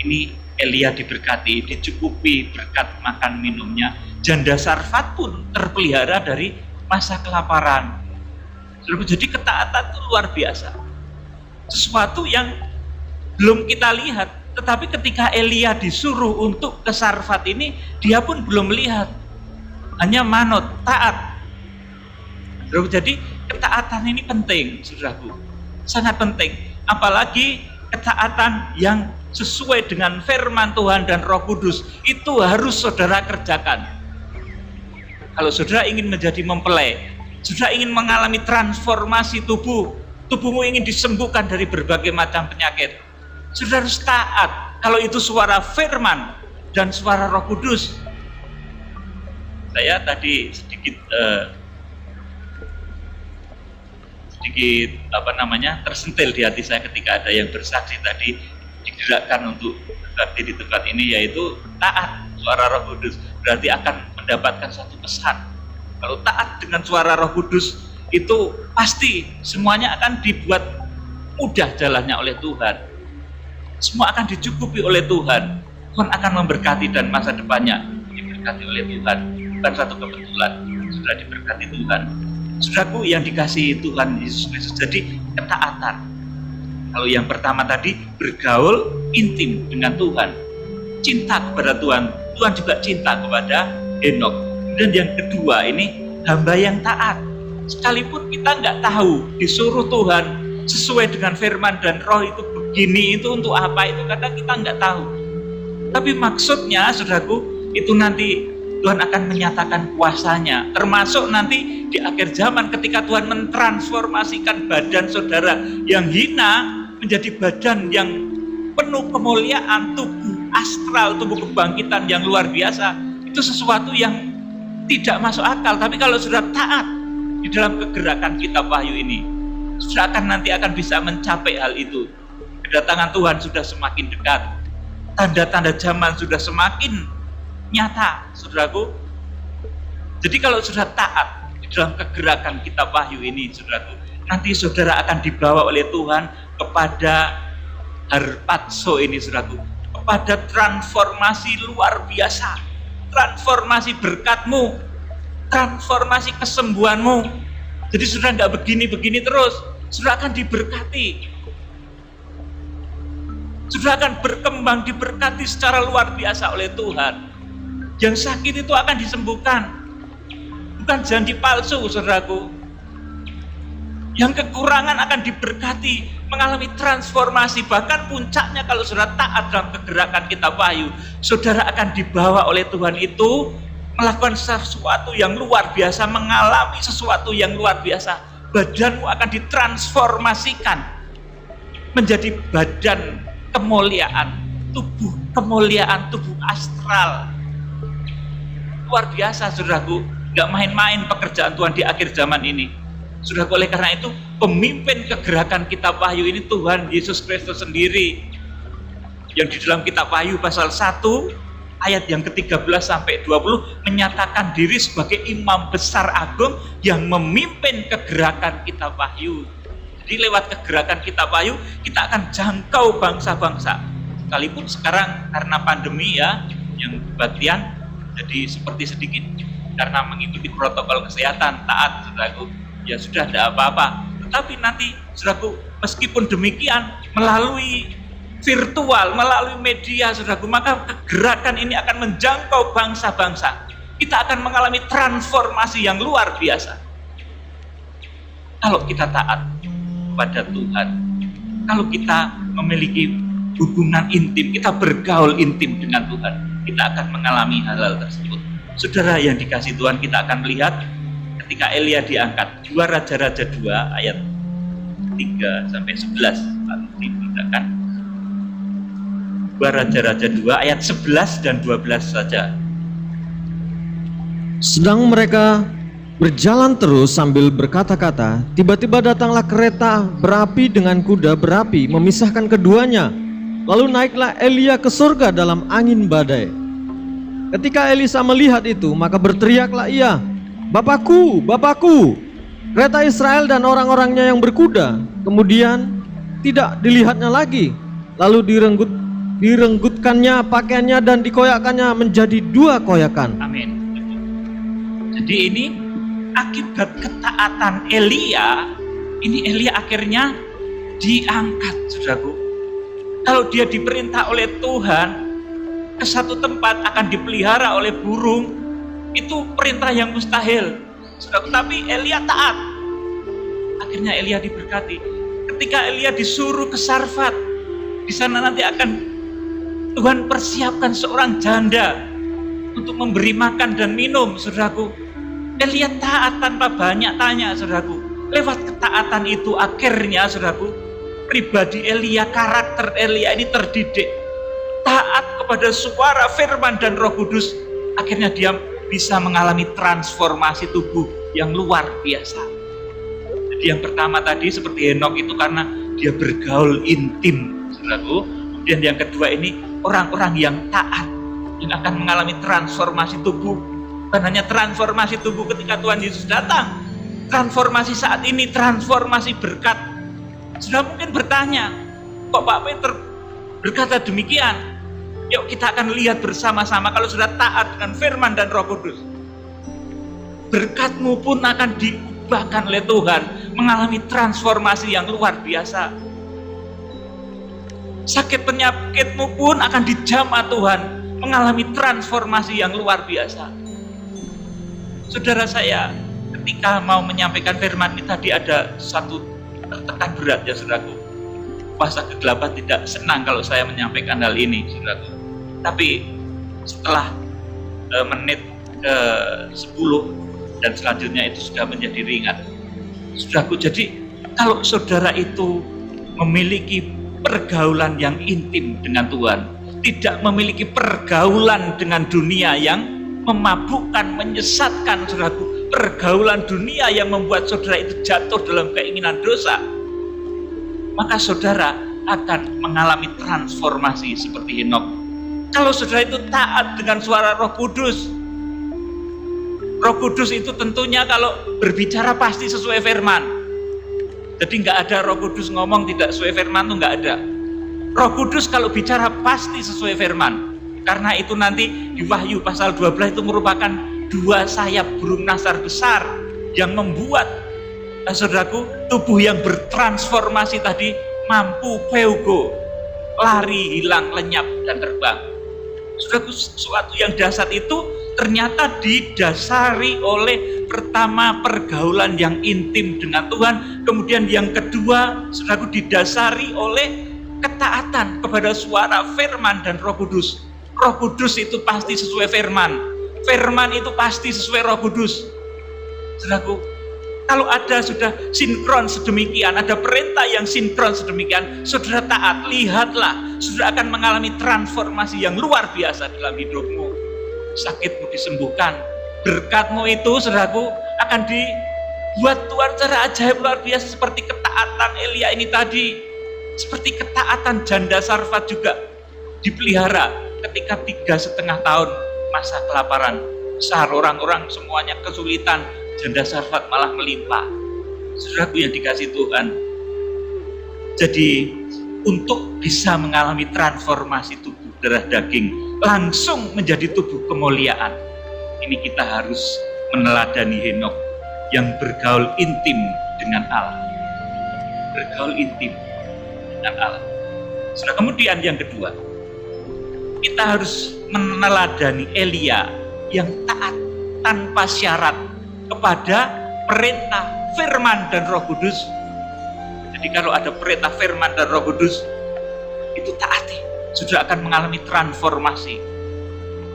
ini Elia diberkati, dicukupi berkat makan minumnya. Janda Sarfat pun terpelihara dari masa kelaparan. Jadi ketaatan itu luar biasa. Sesuatu yang belum kita lihat, tetapi ketika Elia disuruh untuk ke Sarfat ini, dia pun belum melihat, hanya manut, taat. Jadi ketaatan ini penting, saudaraku, sangat penting. Apalagi ketaatan yang sesuai dengan firman Tuhan dan Roh Kudus, itu harus saudara kerjakan. Kalau saudara ingin menjadi mempelai, saudara ingin mengalami transformasi tubuhmu ingin disembuhkan dari berbagai macam penyakit, saudara harus taat. Kalau itu suara firman dan suara Roh Kudus. Saya tadi sedikit tersentil di hati saya ketika ada yang bersaksi tadi, digerakkan untuk berbakti di tempat ini, yaitu taat suara Roh Kudus berarti akan mendapatkan satu pesan. Kalau taat dengan suara Roh Kudus, itu pasti semuanya akan dibuat mudah jalannya oleh Tuhan. Semua akan dicukupi oleh Tuhan. Tuhan akan memberkati dan masa depannya diberkati oleh Tuhan. Bukan satu kebetulan, sudah diberkati Tuhan. Saudaraku yang dikasihi Tuhan Yesus Kristus, jadi ketaatan. Kalau yang pertama tadi, bergaul intim dengan Tuhan, cinta kepada Tuhan, Tuhan juga cinta kepada Henokh. Dan yang kedua ini, hamba yang taat. Sekalipun kita nggak tahu, disuruh Tuhan sesuai dengan firman dan Roh itu begini, itu untuk apa, itu kadang kita nggak tahu. Tapi maksudnya, saudaraku, itu nanti Tuhan akan menyatakan kuasanya, termasuk nanti di akhir zaman ketika Tuhan mentransformasikan badan saudara yang hina menjadi badan yang penuh kemuliaan, tubuh astral, tubuh kebangkitan yang luar biasa. Itu sesuatu yang tidak masuk akal. Tapi kalau sudah taat di dalam kegerakan kitab Wahyu ini, sudah nanti akan bisa mencapai hal itu. Kedatangan Tuhan sudah semakin dekat, tanda-tanda zaman sudah semakin nyata, saudaraku. Jadi kalau sudah taat di dalam kegerakan kitab Wahyu ini, saudaraku, nanti saudara akan dibawa oleh Tuhan kepada harpazo ini, saudaraku, kepada transformasi luar biasa, transformasi berkatmu, transformasi kesembuhanmu. Jadi saudara nggak begini-begini terus, saudara akan diberkati, saudara akan berkembang, diberkati secara luar biasa oleh Tuhan. Yang sakit itu akan disembuhkan, bukan janji palsu, saudaraku. Yang kekurangan akan diberkati, mengalami transformasi. Bahkan puncaknya kalau saudara taat dalam kegerakan kitab Wahyu, saudara akan dibawa oleh Tuhan itu melakukan sesuatu yang luar biasa, mengalami sesuatu yang luar biasa. Badanmu akan ditransformasikan menjadi badan kemuliaan, tubuh astral. Luar biasa, saudaraku. Gak main-main pekerjaan Tuhan di akhir zaman ini, saudaraku. Oleh karena itu, pemimpin kegerakan kitab Wahyu ini Tuhan Yesus Kristus sendiri, yang di dalam kitab Wahyu pasal 1 ayat yang ke-13 sampai 20 menyatakan diri sebagai imam besar agung yang memimpin kegerakan kitab Wahyu. Jadi lewat kegerakan kitab Wahyu kita akan jangkau bangsa-bangsa. Sekalipun sekarang karena pandemi ya, yang kebaktian jadi seperti sedikit karena mengikuti protokol kesehatan, taat, saudaraku, ya sudah tidak apa-apa. Tetapi nanti, saudaraku, Meskipun demikian, melalui virtual, melalui media, saudaraku, maka kegerakan ini akan menjangkau bangsa-bangsa. Kita akan mengalami transformasi yang luar biasa. Kalau kita taat pada Tuhan, kalau kita memiliki hubungan intim, kita bergaul intim dengan Tuhan, kita akan mengalami hal-hal tersebut. Saudara yang dikasih Tuhan, kita akan melihat ketika Elia diangkat, 2 Raja-Raja 2 ayat 3-11, lalu diberitakan 2 Raja-Raja 2 ayat 11 dan 12 saja. Sedang mereka berjalan terus sambil berkata-kata, tiba-tiba datanglah kereta berapi dengan kuda berapi memisahkan keduanya. Lalu naiklah Elia ke surga dalam angin badai. Ketika Elisa melihat itu, maka berteriaklah ia, "Bapakku, Bapakku, kereta Israel dan orang-orangnya yang berkuda." Kemudian tidak dilihatnya lagi. Lalu direnggutkannya pakaiannya dan dikoyakkannya menjadi 2 koyakan. Amin. Jadi ini akibat ketaatan Elia, ini Elia akhirnya diangkat, saudaraku. Kalau dia diperintah oleh Tuhan ke satu tempat akan dipelihara oleh burung, itu perintah yang mustahil, saudaraku. Tapi Elia taat. Akhirnya Elia diberkati. Ketika Elia disuruh ke Sarfat, di sana nanti akan Tuhan persiapkan seorang janda untuk memberi makan dan minum, saudaraku. Elia taat tanpa banyak tanya, saudaraku. Lewat ketaatan itu akhirnya, saudaraku, pribadi Elia, karakter Elia ini terdidik. Taat kepada suara firman dan Roh Kudus, akhirnya dia bisa mengalami transformasi tubuh yang luar biasa. Jadi yang pertama tadi seperti Henok itu karena dia bergaul intim, saudaraku. Kemudian yang kedua ini orang-orang yang taat yang akan mengalami transformasi tubuh. Bukan hanya transformasi tubuh ketika Tuhan Yesus datang, transformasi saat ini, transformasi berkat. Sudah mungkin bertanya, kok Pak Peter berkata demikian? Yuk kita akan lihat bersama-sama kalau sudah taat dengan firman dan Roh Kudus. Berkatmu pun akan diubahkan oleh Tuhan, mengalami transformasi yang luar biasa. Sakit penyakitmu pun akan dijamah Tuhan, mengalami transformasi yang luar biasa. Saudara saya, ketika mau menyampaikan firman ini tadi ada satu tertekan berat ya saudaraku. Puasa ke-8 tidak senang kalau saya menyampaikan hal ini, saudaraku. Tapi setelah menit ke-10 dan selanjutnya itu sudah menjadi ringan. Saudaraku, jadi kalau saudara itu memiliki pergaulan yang intim dengan Tuhan, tidak memiliki pergaulan dengan dunia yang memabukkan, menyesatkan, saudaraku, pergaulan dunia yang membuat saudara itu jatuh dalam keinginan dosa, maka saudara akan mengalami transformasi seperti Henok. Kalau saudara itu taat dengan suara Roh Kudus, Roh Kudus itu tentunya kalau berbicara pasti sesuai firman. Jadi nggak ada Roh Kudus ngomong tidak sesuai firman, itu nggak ada. Roh Kudus kalau bicara pasti sesuai firman. Karena itu nanti di Wahyu pasal 12 itu merupakan 2 sayap burung nasar besar yang membuat saudaraku tubuh yang bertransformasi tadi mampu peugo, lari, hilang, lenyap, dan terbang. Saudaraku, sesuatu yang dasar itu ternyata didasari oleh pertama pergaulan yang intim dengan Tuhan, kemudian yang kedua saudaraku didasari oleh ketaatan kepada suara firman dan Roh Kudus. Roh Kudus itu pasti sesuai firman. Firman itu pasti sesuai Roh Kudus. Saudaraku, kalau ada sudah sinkron sedemikian, ada perintah yang sinkron sedemikian, saudara taat, lihatlah, saudara akan mengalami transformasi yang luar biasa dalam hidupmu. Sakitmu disembuhkan, berkatmu itu, saudaraku, akan dibuat Tuhan secara ajaib luar biasa seperti ketaatan Elia ini tadi, seperti ketaatan janda Sarfat juga dipelihara. Ketika 3,5 tahun masa kelaparan besar, orang-orang semuanya kesulitan, janda Sarfat malah melimpah. Saudaraku yang dikasih Tuhan, jadi untuk bisa mengalami transformasi tubuh darah daging langsung menjadi tubuh kemuliaan, ini kita harus meneladani Henok yang bergaul intim dengan Allah. bergaul intim dengan Allah. Sudah, kemudian yang kedua, kita harus meneladani Elia yang taat tanpa syarat kepada perintah firman dan Roh Kudus. Jadi kalau ada perintah firman dan Roh Kudus, itu taati, sudah akan mengalami transformasi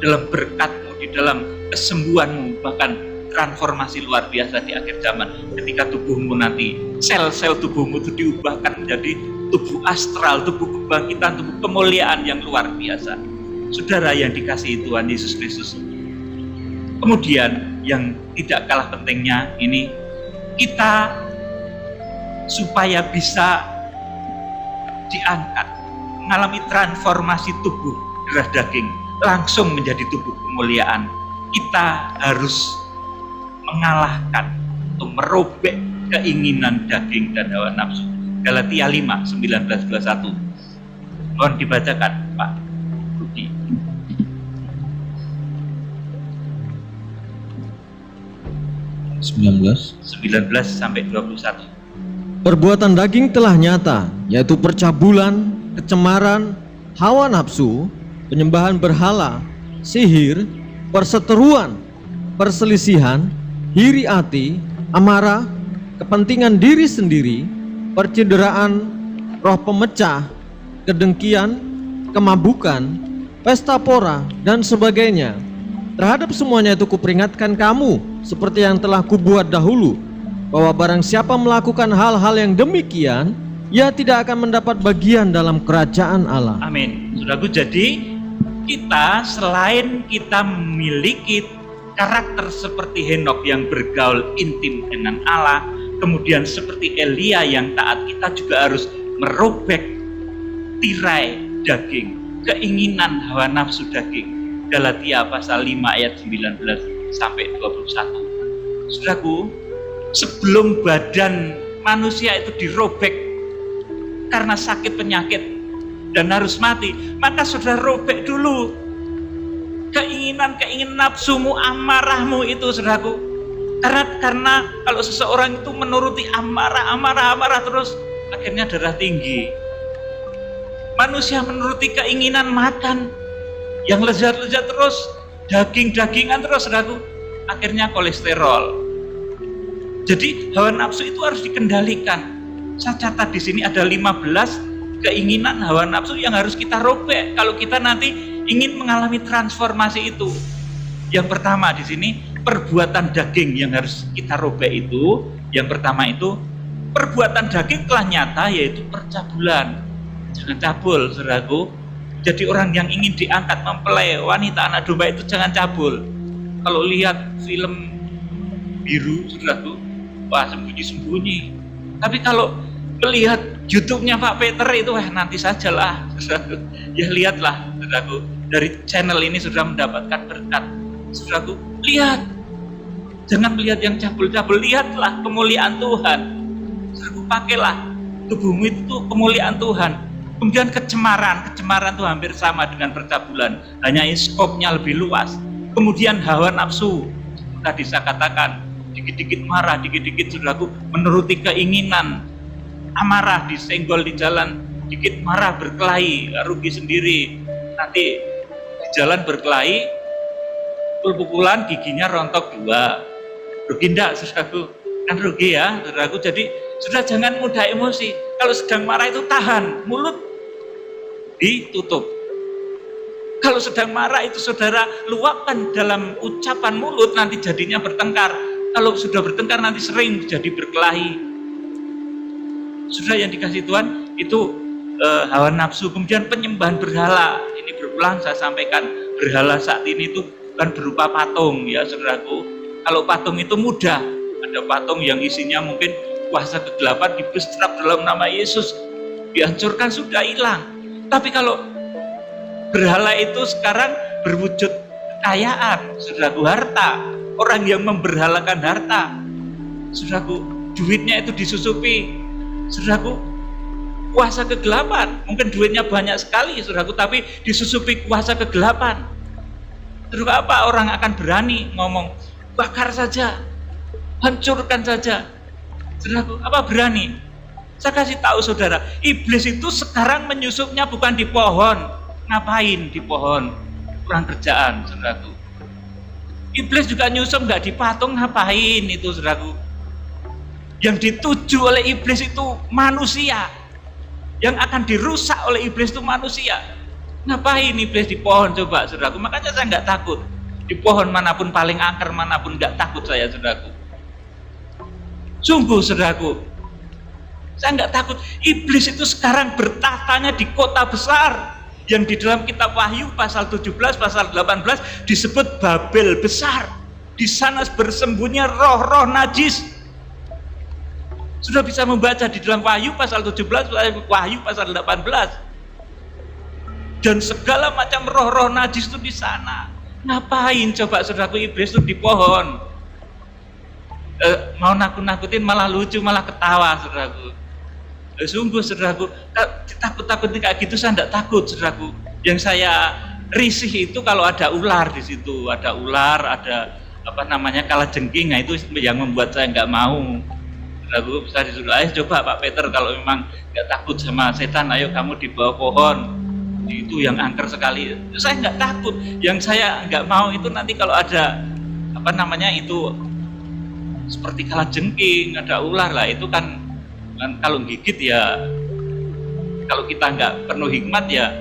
dalam berkatmu, di dalam kesembuhanmu, bahkan transformasi luar biasa di akhir zaman ketika tubuhmu nanti, sel-sel tubuhmu itu diubahkan menjadi tubuh astral, tubuh kebangkitan, tubuh kemuliaan yang luar biasa. Saudara yang dikasihi Tuhan Yesus Kristus. Kemudian yang tidak kalah pentingnya ini, kita supaya bisa diangkat, mengalami transformasi tubuh darah daging langsung menjadi tubuh kemuliaan, kita harus mengalahkan atau merobek keinginan daging dan hawa nafsu. Galatia 5, 19-21. Mohon dibacakan, Pak Rudi. 19 sampai 21. Perbuatan daging telah nyata, yaitu percabulan, kecemaran, hawa nafsu, penyembahan berhala, sihir, perseteruan, perselisihan, iri hati, amarah, kepentingan diri sendiri, percideraan, roh pemecah, kedengkian, kemabukan, pesta pora, dan sebagainya. Terhadap semuanya itu kuperingatkan kamu, seperti yang telah kubuat dahulu, bahwa barang siapa melakukan hal-hal yang demikian, ia tidak akan mendapat bagian dalam kerajaan Allah. Amin. Saudaraku, jadi kita selain kita memiliki karakter seperti Henokh yang bergaul intim dengan Allah, kemudian seperti Elia yang taat, kita juga harus merobek tirai daging, keinginan hawa nafsu daging. Galatia pasal 5 ayat 19 sampai 21. Saudaraku, sebelum badan manusia itu dirobek karena sakit penyakit dan harus mati, maka saudara robek dulu keinginan nafsumu, amarahmu itu, saudaraku. Karena kalau seseorang itu menuruti amarah terus, akhirnya darah tinggi. Manusia menuruti keinginan makan yang lezat-lezat terus, daging-dagingan terus, saudaraku, akhirnya kolesterol. Jadi hawa nafsu itu harus dikendalikan. Saya catat di sini ada 15 keinginan hawa nafsu yang harus kita robek kalau kita nanti ingin mengalami transformasi itu. Yang pertama di sini, perbuatan daging yang harus kita robek itu. Yang pertama itu, perbuatan daging telah nyata, yaitu percabulan. Jangan cabul, saudaraku. Jadi orang yang ingin diangkat mempelai wanita anak domba itu jangan cabul. Kalau lihat film biru, saudaraku, wah sembunyi-sembunyi. Tapi kalau melihat YouTube-nya Pak Peter itu, nanti sajalah, saudaraku. Ya lihatlah, saudaraku, dari channel ini sudah mendapatkan berkat. Saudaraku, lihat. Jangan melihat yang cabul-cabul, lihatlah kemuliaan Tuhan. Saudaraku, pakailah tubuhmu itu kemuliaan Tuhan. Kemudian kecemaran itu hampir sama dengan percabulan, hanya skopnya lebih luas. Kemudian hawa nafsu, tadi saya katakan, dikit-dikit marah, dikit-dikit saudaraku menuruti keinginan, amarah, disenggol di jalan, dikit marah berkelahi, rugi sendiri. Nanti di jalan berkelahi, pukul-pukulan, giginya rontok 2. Rugi enggak, saudaraku? Kan rugi ya, saudaraku. Jadi sudah jangan mudah emosi. Kalau sedang marah itu tahan, mulut ditutup. Kalau sedang marah itu saudara luapkan dalam ucapan mulut, nanti jadinya bertengkar. Kalau sudah bertengkar nanti sering jadi berkelahi. Sudah yang dikasih Tuhan itu hawa nafsu. Kemudian penyembahan berhala. Ini berulang saya sampaikan, berhala saat ini itu bukan berupa patung ya saudaraku. Kalau patung itu mudah, ada patung yang isinya mungkin kuasa kegelapan dibestrap dalam nama Yesus, dihancurkan, sudah hilang. Tapi kalau berhala itu sekarang berwujud kekayaan, saudaraku, harta. Orang yang memberhalakan harta, saudaraku, duitnya itu disusupi, saudaraku, kuasa kegelapan. Mungkin duitnya banyak sekali, saudaraku, tapi disusupi kuasa kegelapan. Terus apa orang akan berani ngomong, bakar saja, hancurkan saja? Saudaraku, apa berani? Saya kasih tahu saudara, iblis itu sekarang menyusupnya bukan di pohon. Ngapain di pohon? Kurang kerjaan, saudaraku. Iblis juga nyusup nggak di patung, ngapain itu, saudaraku? Yang dituju oleh iblis itu manusia. Yang akan dirusak oleh iblis itu manusia. Ngapain iblis di pohon, coba, saudaraku? Makanya saya nggak takut. Di pohon manapun, paling akar manapun, nggak takut saya, saudaraku. Sungguh, saudaraku, saya nggak takut. Iblis itu sekarang bertahtanya di kota besar yang di dalam kitab Wahyu pasal 17, pasal 18 disebut Babel besar. Di sana bersembunyi roh-roh najis. Sudah bisa membaca di dalam Wahyu pasal 17, Wahyu pasal 18. Dan segala macam roh-roh najis itu di sana. Ngapain coba saudaraku iblis itu di pohon? Mau nakut-nakutin malah lucu, malah ketawa, saudaraku. Sungguh, saudaraku, takut-takutin kayak gitu saya tidak takut, saudaraku. Yang saya risih itu kalau ada ular di situ, ada ular, ada kalajengking, nah itu yang membuat saya nggak mau. Saudaraku, saya disuruh, ayo coba Pak Peter, kalau memang nggak takut sama setan, ayo kamu di bawah pohon. Itu yang angker sekali. Saya nggak takut. Yang saya nggak mau itu nanti kalau ada itu seperti kalajengking, ada ular lah, itu kan kalau gigit ya, kalau kita nggak penuh hikmat ya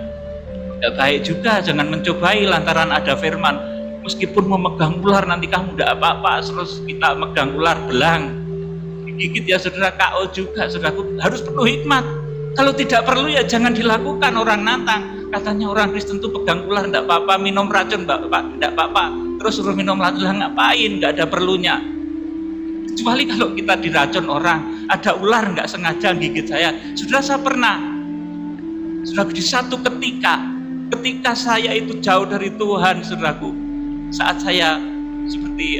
nggak baik juga. Jangan mencobai lantaran ada firman, meskipun memegang ular nanti kamu nggak apa-apa, terus kita megang ular belang digigit ya saudara, KO juga. Saudaraku harus penuh hikmat. Kalau tidak perlu ya jangan dilakukan. Orang nantang, katanya orang Kristen tuh pegang ular nggak apa-apa, minum racun nggak apa-apa, terus suruh minum racun, ngapain? Nggak ada perlunya. Kecuali kalau kita diracun orang, ada ular nggak sengaja gigit saya. Saya pernah, saudaraku, di satu ketika saya itu jauh dari Tuhan, saudaraku, saat saya seperti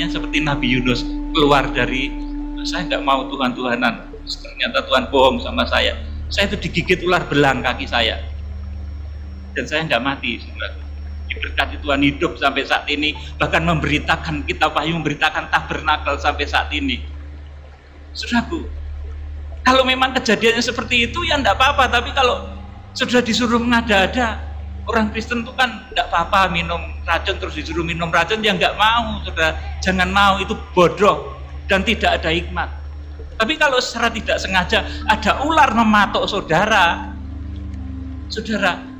seperti Nabi Yunus keluar dari, saya nggak mau Tuhan-Tuhanan, ternyata Tuhan bohong sama saya itu digigit ular belang kaki saya, dan saya nggak mati, saudaraku. Diberkati Tuhan, hidup sampai saat ini, bahkan memberitakan kitab Wahyu, memberitakan tabernakel sampai saat ini. Saudaraku, kalau memang kejadiannya seperti itu ya enggak apa-apa, tapi kalau sudah disuruh mengada-ada, orang Kristen itu kan enggak apa-apa minum racun, terus disuruh minum racun, ya enggak mau, saudara. Jangan mau, itu bodoh dan tidak ada hikmat. Tapi kalau secara tidak sengaja ada ular mematok saudara,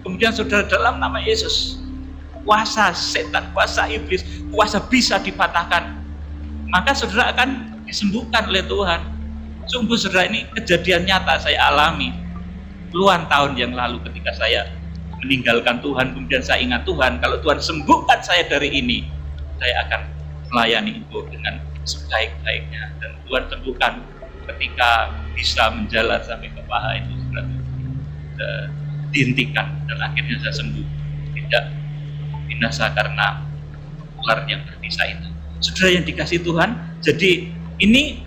kemudian saudara dalam nama Yesus, kuasa setan, kuasa iblis, kuasa bisa dipatahkan, maka saudara akan disembuhkan oleh Tuhan. Sungguh saudara, ini kejadian nyata saya alami puluhan tahun yang lalu ketika saya meninggalkan Tuhan, kemudian saya ingat Tuhan, kalau Tuhan sembuhkan saya dari ini, saya akan melayani itu dengan sebaik-baiknya. Dan Tuhan sembuhkan ketika bisa menjalan sampai ke paha itu, saudara, dihentikan dan akhirnya saya sembuh, tidak binasa karena ular yang berbisa itu. Saudara yang dikasih Tuhan, jadi ini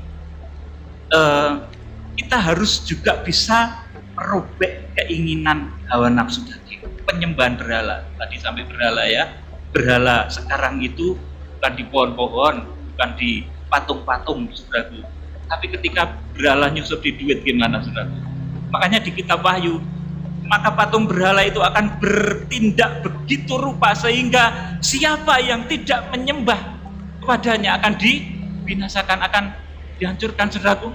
kita harus juga bisa merobek keinginan hawa nafsu daging, penyembahan berhala. Tadi sampai berhala ya, berhala sekarang itu bukan di pohon-pohon, bukan di patung-patung, saudaraku. Tapi ketika berhala nyusup di duit, gimana, saudaraku? Makanya di kitab Wahyu, maka patung berhala itu akan bertindak begitu rupa sehingga siapa yang tidak menyembah kepadanya akan dibinasakan, akan dihancurkan, saudaraku.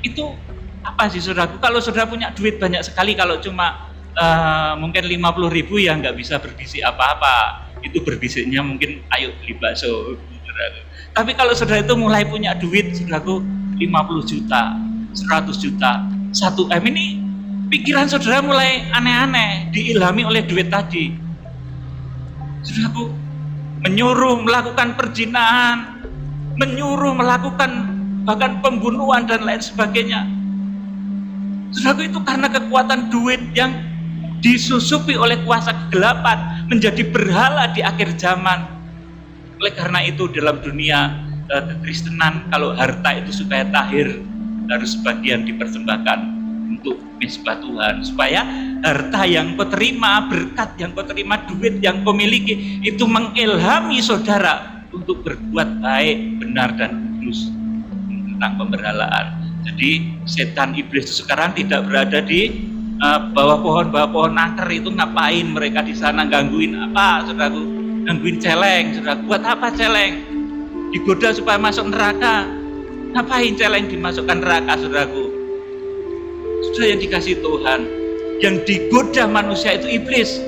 Itu apa sih, saudaraku? Kalau saudara punya duit banyak sekali, kalau cuma mungkin 50.000 ya nggak bisa berbisik apa-apa. Itu berbisiknya mungkin ayo beli bakso, saudaraku. Tapi kalau saudara itu mulai punya duit, saudaraku, 50 juta, 100 juta, 1 M, ini pikiran saudara mulai aneh-aneh, diilhami oleh duit tadi. Saudaraku, menyuruh melakukan perzinahan, menyuruh melakukan bahkan pembunuhan dan lain sebagainya. Saudaraku, itu karena kekuatan duit yang disusupi oleh kuasa kegelapan menjadi berhala di akhir zaman. Oleh karena itu dalam dunia kekristenan, kalau harta itu supaya tahir, harus sebagian dipersembahkan untuk misbah Tuhan, supaya harta yang kau terima, berkat yang kau terima, duit yang kau miliki itu mengilhami saudara untuk berbuat baik, benar dan kudus tentang pemberhalaan. Jadi setan iblis itu sekarang tidak berada di bawah pohon angker. Itu ngapain mereka di sana, gangguin apa, saudaraku? Gangguin celeng, saudaraku. Buat apa celeng? Digoda supaya masuk neraka. Ngapain celeng dimasukkan neraka, saudaraku? Sudah yang dikasih Tuhan, yang digoda manusia itu iblis.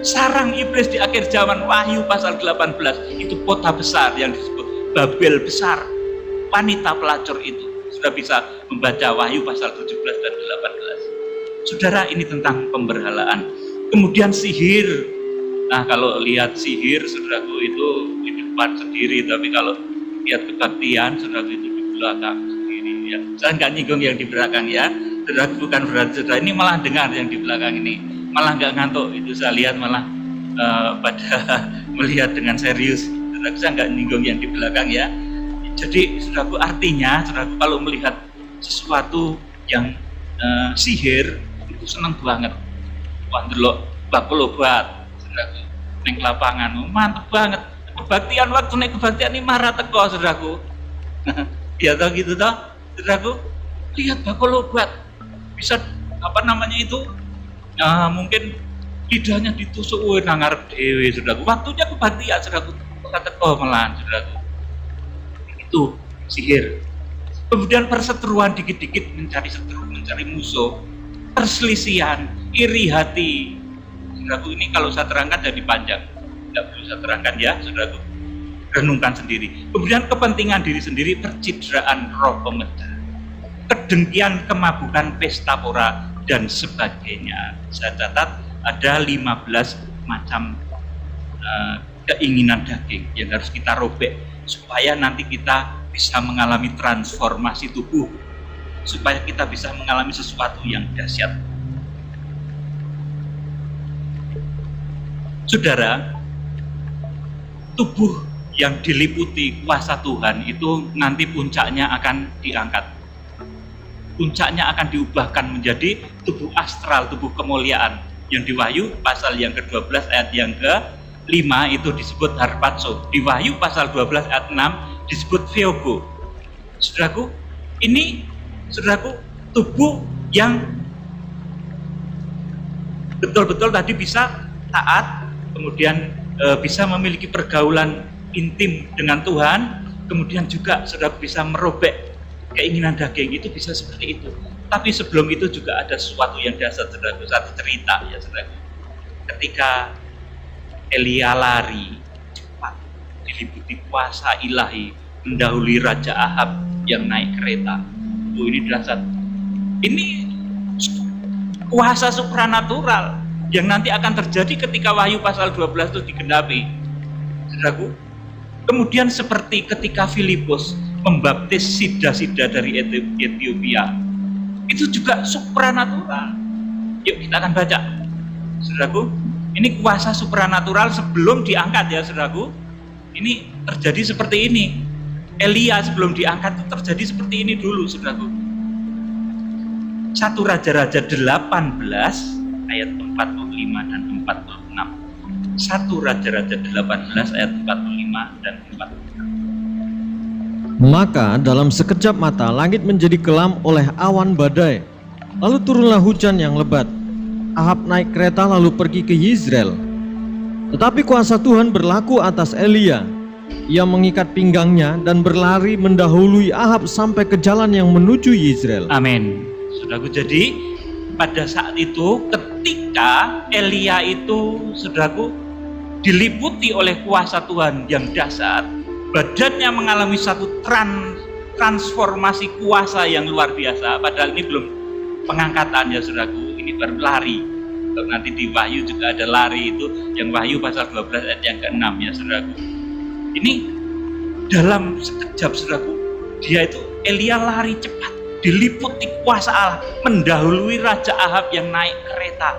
Sarang iblis di akhir zaman, Wahyu pasal 18, itu kota besar yang disebut Babel besar. Wanita pelacur itu sudah bisa membaca Wahyu pasal 17 dan 18. Saudara, ini tentang pemberhalaan. Kemudian sihir. Nah, kalau lihat sihir, saudaraku, itu di depan sendiri, tapi kalau lihat kebaktian, saudaraku, itu di belakang sendiri. Ya. Saya nggak nyinggung yang di belakang ya. Saudara, bukan berarti saudara ini malah dengar yang di belakang ini, malah nggak ngantuk. Itu saya lihat malah pada melihat dengan serius. Saudara, saya nggak nyinggung yang di belakang ya. Jadi saudaraku, artinya saudaraku, kalau melihat sesuatu yang sihir itu seneng banget. Wah, ndelok bakul obat, saudaraku, neng lapangan, mantep banget. Kebaktian, waktu naik kebaktian ini marah teko, saudaraku. Ya tau gitu toh, saudaraku, lihat bakul obat bisa apa namanya itu, mungkin lidahnya ditusuk, nangarep dewe, saudaraku. Waktunya kebaktian, saudaraku, teko malahan, saudaraku. Itu sihir. Kemudian perseteruan, dikit-dikit mencari seteru, mencari musuh, perselisihan, iri hati. Saudaraku, ini kalau saya terangkan jadi panjang, tidak perlu saya terangkan ya, saudaraku. Renungkan sendiri. Kemudian kepentingan diri sendiri, percidraan roh pemecah, kedengkian, kemabukan, pesta pora, dan sebagainya. Saya catat ada 15 macam keinginan daging yang harus kita robek supaya nanti kita bisa mengalami transformasi tubuh, supaya kita bisa mengalami sesuatu yang dahsyat. Saudara, tubuh yang diliputi kuasa Tuhan itu nanti puncaknya akan diangkat. Puncaknya akan diubahkan menjadi tubuh astral, tubuh kemuliaan. Yang di Wahyu pasal yang ke-12 ayat yang ke-5 itu disebut harpazo. Di Wahyu pasal 12 ayat 6 disebut theogo. Saudaraku, ini saudaraku, tubuh yang betul-betul tadi bisa taat, kemudian bisa memiliki pergaulan intim dengan Tuhan, kemudian juga saudara bisa merobek keinginan daging, itu bisa seperti itu. Tapi sebelum itu juga ada sesuatu yang dasar, saudara. Satu cerita ya, saudara. Ketika Elia lari cepat, diliputi kuasa ilahi, mendahului Raja Ahab yang naik kereta. Ini dasar. Ini kuasa supranatural yang nanti akan terjadi ketika Wahyu pasal 12 itu digenapi, saudaraku. Kemudian seperti ketika Filipus membaptis sida-sida dari Ethiopia, itu juga supranatural. Yuk kita akan baca, saudaraku. Ini kuasa supranatural sebelum diangkat ya, saudaraku. Ini terjadi seperti ini. Elia sebelum diangkat itu terjadi seperti ini dulu, saudaraku. 1 Raja-Raja 18 ayat 45 dan 46. 1 Raja-Raja 18 ayat 45 dan 46. Maka dalam sekejap mata langit menjadi kelam oleh awan badai. Lalu turunlah hujan yang lebat. Ahab naik kereta lalu pergi ke Yizreel. Tetapi kuasa Tuhan berlaku atas Elia. Ia mengikat pinggangnya dan berlari mendahului Ahab sampai ke jalan yang menuju Yizreel. Amin. Saudaraku, jadi pada saat itu ketika Elia itu, saudaraku, diliputi oleh kuasa Tuhan yang dahsyat, badannya mengalami satu transformasi kuasa yang luar biasa. Padahal ini belum pengangkatan ya, saudaraku, ini baru lari. Kalau nanti di Wahyu juga ada lari itu, yang Wahyu pasal 12 ayat yang ke-6 ya, saudaraku. Ini dalam sekejap, saudaraku, dia itu Elia lari cepat, diliputi kuasa Allah, mendahului Raja Ahab yang naik kereta.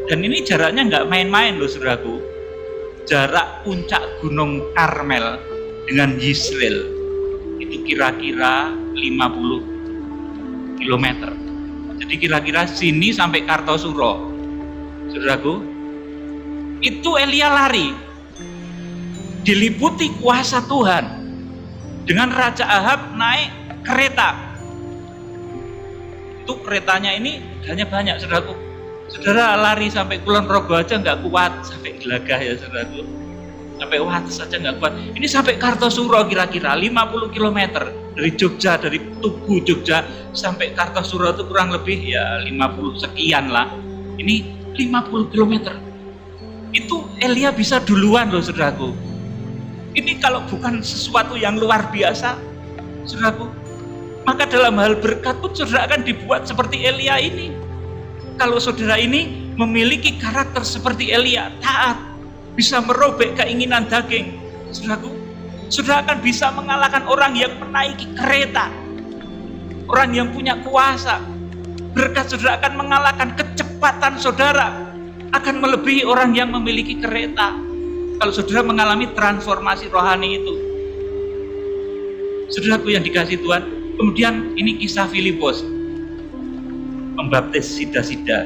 Dan ini jaraknya nggak main-main loh, saudaraku. Jarak puncak Gunung Karmel dengan Yizreel itu kira-kira 50 km. Jadi kira-kira sini sampai Kartosuro, saudaraku. Itu Elia lari, diliputi kuasa Tuhan, dengan Raja Ahab naik kereta. itu keretanya ini hanya banyak, saudaraku. Saudara lari sampai Kulon Progo aja nggak kuat, sampai Gelagah ya saudaraku, sampai Wates saja nggak kuat. Ini sampai Kartosuro kira-kira 50 km dari Jogja, dari Tugu Jogja sampai Kartosuro itu kurang lebih ya 50 sekian lah. Ini 50 km. Itu Elia bisa duluan loh saudaraku. Ini kalau bukan sesuatu yang luar biasa, saudaraku, maka dalam hal berkat pun saudara akan dibuat seperti Elia ini. Kalau saudara ini memiliki karakter seperti Elia, taat, bisa merobek keinginan daging, saudaraku, saudara akan bisa mengalahkan orang yang menaiki kereta, orang yang punya kuasa. Berkat saudara akan mengalahkan kecepatan saudara, akan melebihi orang yang memiliki kereta. Kalau saudara mengalami transformasi rohani itu, saudaraku yang dikasihi Tuhan. Kemudian ini kisah Filipus membaptis sida-sida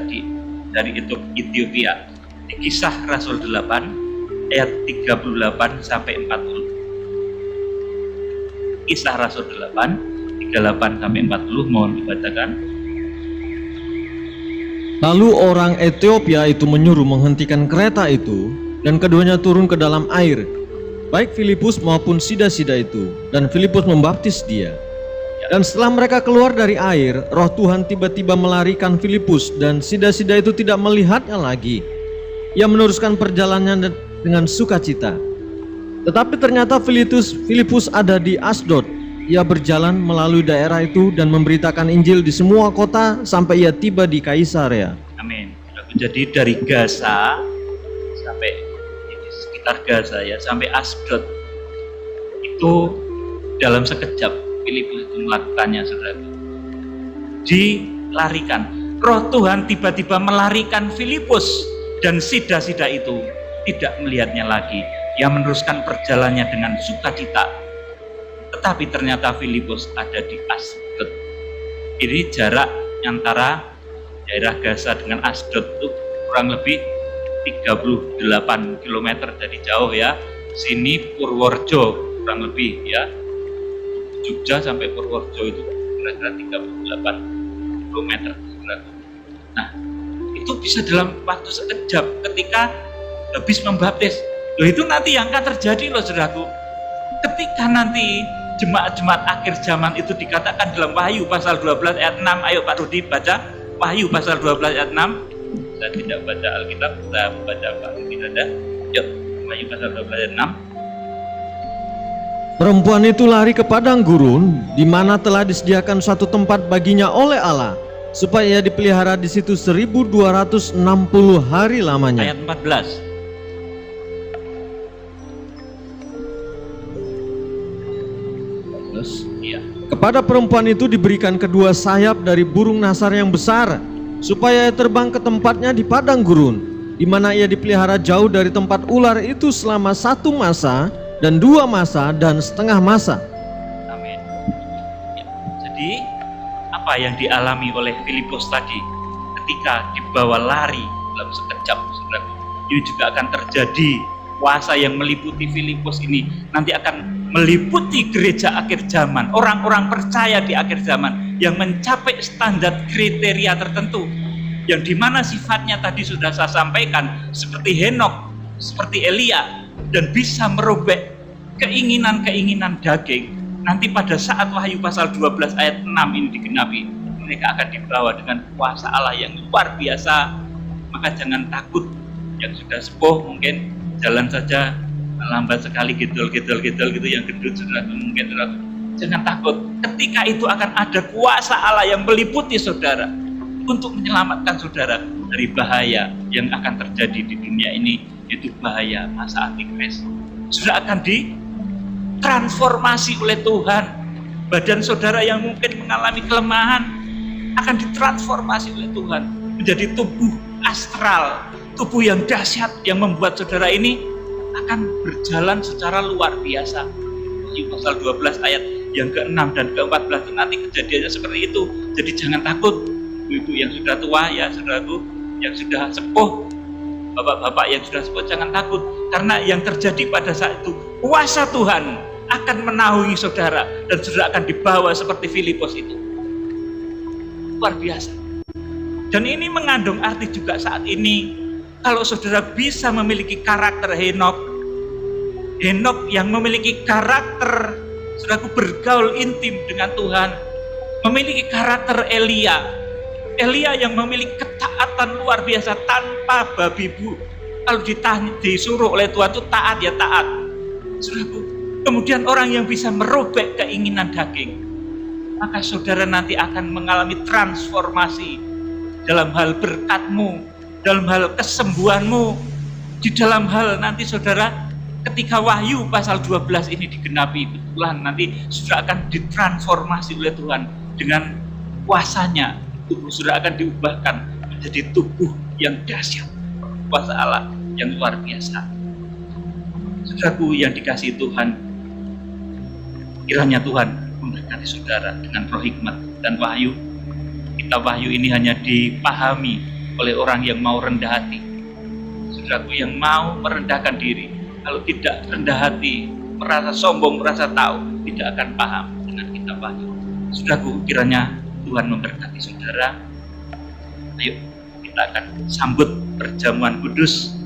dari Ethiopia. Di Kisah Rasul 8 ayat 38 sampai 40. Kisah Rasul 8 38 sampai 40 mohon dibacakan. Lalu orang Ethiopia itu menyuruh menghentikan kereta itu, dan keduanya turun ke dalam air, baik Filipus maupun sida-sida itu, dan Filipus membaptis dia. Dan setelah mereka keluar dari air, Roh Tuhan tiba-tiba melarikan Filipus, dan sida-sida itu tidak melihatnya lagi. Ia meneruskan perjalanannya dengan sukacita. Tetapi ternyata Filipus ada di Asdod. Ia berjalan melalui daerah itu dan memberitakan Injil di semua kota sampai ia tiba di Kaisarea. Amin. Jadi dari Gaza sampai di sekitar Gaza ya, sampai Asdod itu dalam sekejap Filipus itu melakukannya, saudara. Dilarikan. Roh Tuhan tiba-tiba melarikan Filipus, dan sida-sida itu tidak melihatnya lagi. Ia meneruskan perjalanannya dengan sukacita. Tetapi ternyata Filipus ada di Asdod. Ini jarak antara daerah Gaza dengan Asdod itu kurang lebih 38 km dari jauh ya. Sini Purworejo kurang lebih ya. Jogja sampai Purworejo itu kira-kira 38 km. Nah, itu bisa dalam waktu sekejap ketika habis membaptis. Loh, itu nanti yang akan terjadi loh saudaraku. Ketika nanti jemaat-jemaat akhir zaman itu dikatakan dalam Wahyu pasal 12 ayat 6. Ayo Pak Rudi baca Wahyu pasal 12 ayat 6. Saya tidak baca Alkitab, saya baca Pak Rudi saja. Yuk, Wahyu pasal 12 ayat 6. Perempuan itu lari ke padang gurun, di mana telah disediakan suatu tempat baginya oleh Allah, supaya ia dipelihara di situ 1260 hari lamanya. Ayat 14. Ya. Kepada perempuan itu diberikan kedua sayap dari burung nasar yang besar, supaya ia terbang ke tempatnya di padang gurun, di mana ia dipelihara jauh dari tempat ular itu selama 1 masa, dan 2 masa, dan setengah masa. Amin. Ya, jadi apa yang dialami oleh Filipus tadi ketika dibawa lari dalam sekejap, saudara, ini juga akan terjadi. Kuasa yang meliputi Filipus ini nanti akan meliputi gereja akhir zaman, orang-orang percaya di akhir zaman yang mencapai standar kriteria tertentu, yang dimana sifatnya tadi sudah saya sampaikan, seperti Henokh, seperti Elia, dan bisa merobek keinginan-keinginan daging. Nanti pada saat Wahyu pasal 12 ayat 6 ini digenapi, mereka akan dibawa dengan kuasa Allah yang luar biasa. Maka jangan takut. Yang sudah sepuh mungkin jalan saja lambat sekali, gedol gitu, yang gendut sudah mungkin. Jangan takut. Ketika itu akan ada kuasa Allah yang meliputi saudara untuk menyelamatkan saudara dari bahaya yang akan terjadi di dunia ini, yaitu bahaya masa antikris. Sudah akan ditransformasi oleh Tuhan. Badan saudara yang mungkin mengalami kelemahan akan ditransformasi oleh Tuhan menjadi tubuh astral, tubuh yang dahsyat, yang membuat saudara ini akan berjalan secara luar biasa. Di pasal 12 ayat yang ke-6 dan ke-14 nanti kejadiannya seperti itu. Jadi jangan takut, ibu yang sudah tua ya saudaraku, yang sudah sepuh, bapak-bapak yang sudah sepuh, jangan takut, karena yang terjadi pada saat itu kuasa Tuhan akan menaungi saudara dan saudara akan dibawa seperti Filipus itu. luar biasa. Dan ini mengandung arti juga saat ini, kalau saudara bisa memiliki karakter Henokh yang memiliki karakter, saudaraku, bergaul intim dengan Tuhan, memiliki karakter Elia yang memiliki ketaatan luar biasa tanpa babi bu. Kalau disuruh oleh Tuhan itu taat ya taat, saudaraku. Kemudian orang yang bisa merobek keinginan daging, maka saudara nanti akan mengalami transformasi dalam hal berkatmu, dalam hal kesembuhanmu, di dalam hal nanti saudara ketika Wahyu pasal 12 ini digenapi, betulan nanti saudara akan ditransformasi oleh Tuhan dengan kuasanya. Tubuh saudara akan diubahkan menjadi tubuh yang dahsyat, kuasa Allah yang luar biasa. Saudaraku yang dikasihi Tuhan, kiranya Tuhan memberkati saudara dengan roh hikmat dan wahyu. Kitab Wahyu ini hanya dipahami oleh orang yang mau rendah hati. Saudaraku yang mau merendahkan diri, kalau tidak rendah hati, merasa sombong, merasa tahu, tidak akan paham dengan kitab Wahyu. Saudaraku, kiranya Tuhan memberkati saudara. Ayo kita akan sambut perjamuan kudus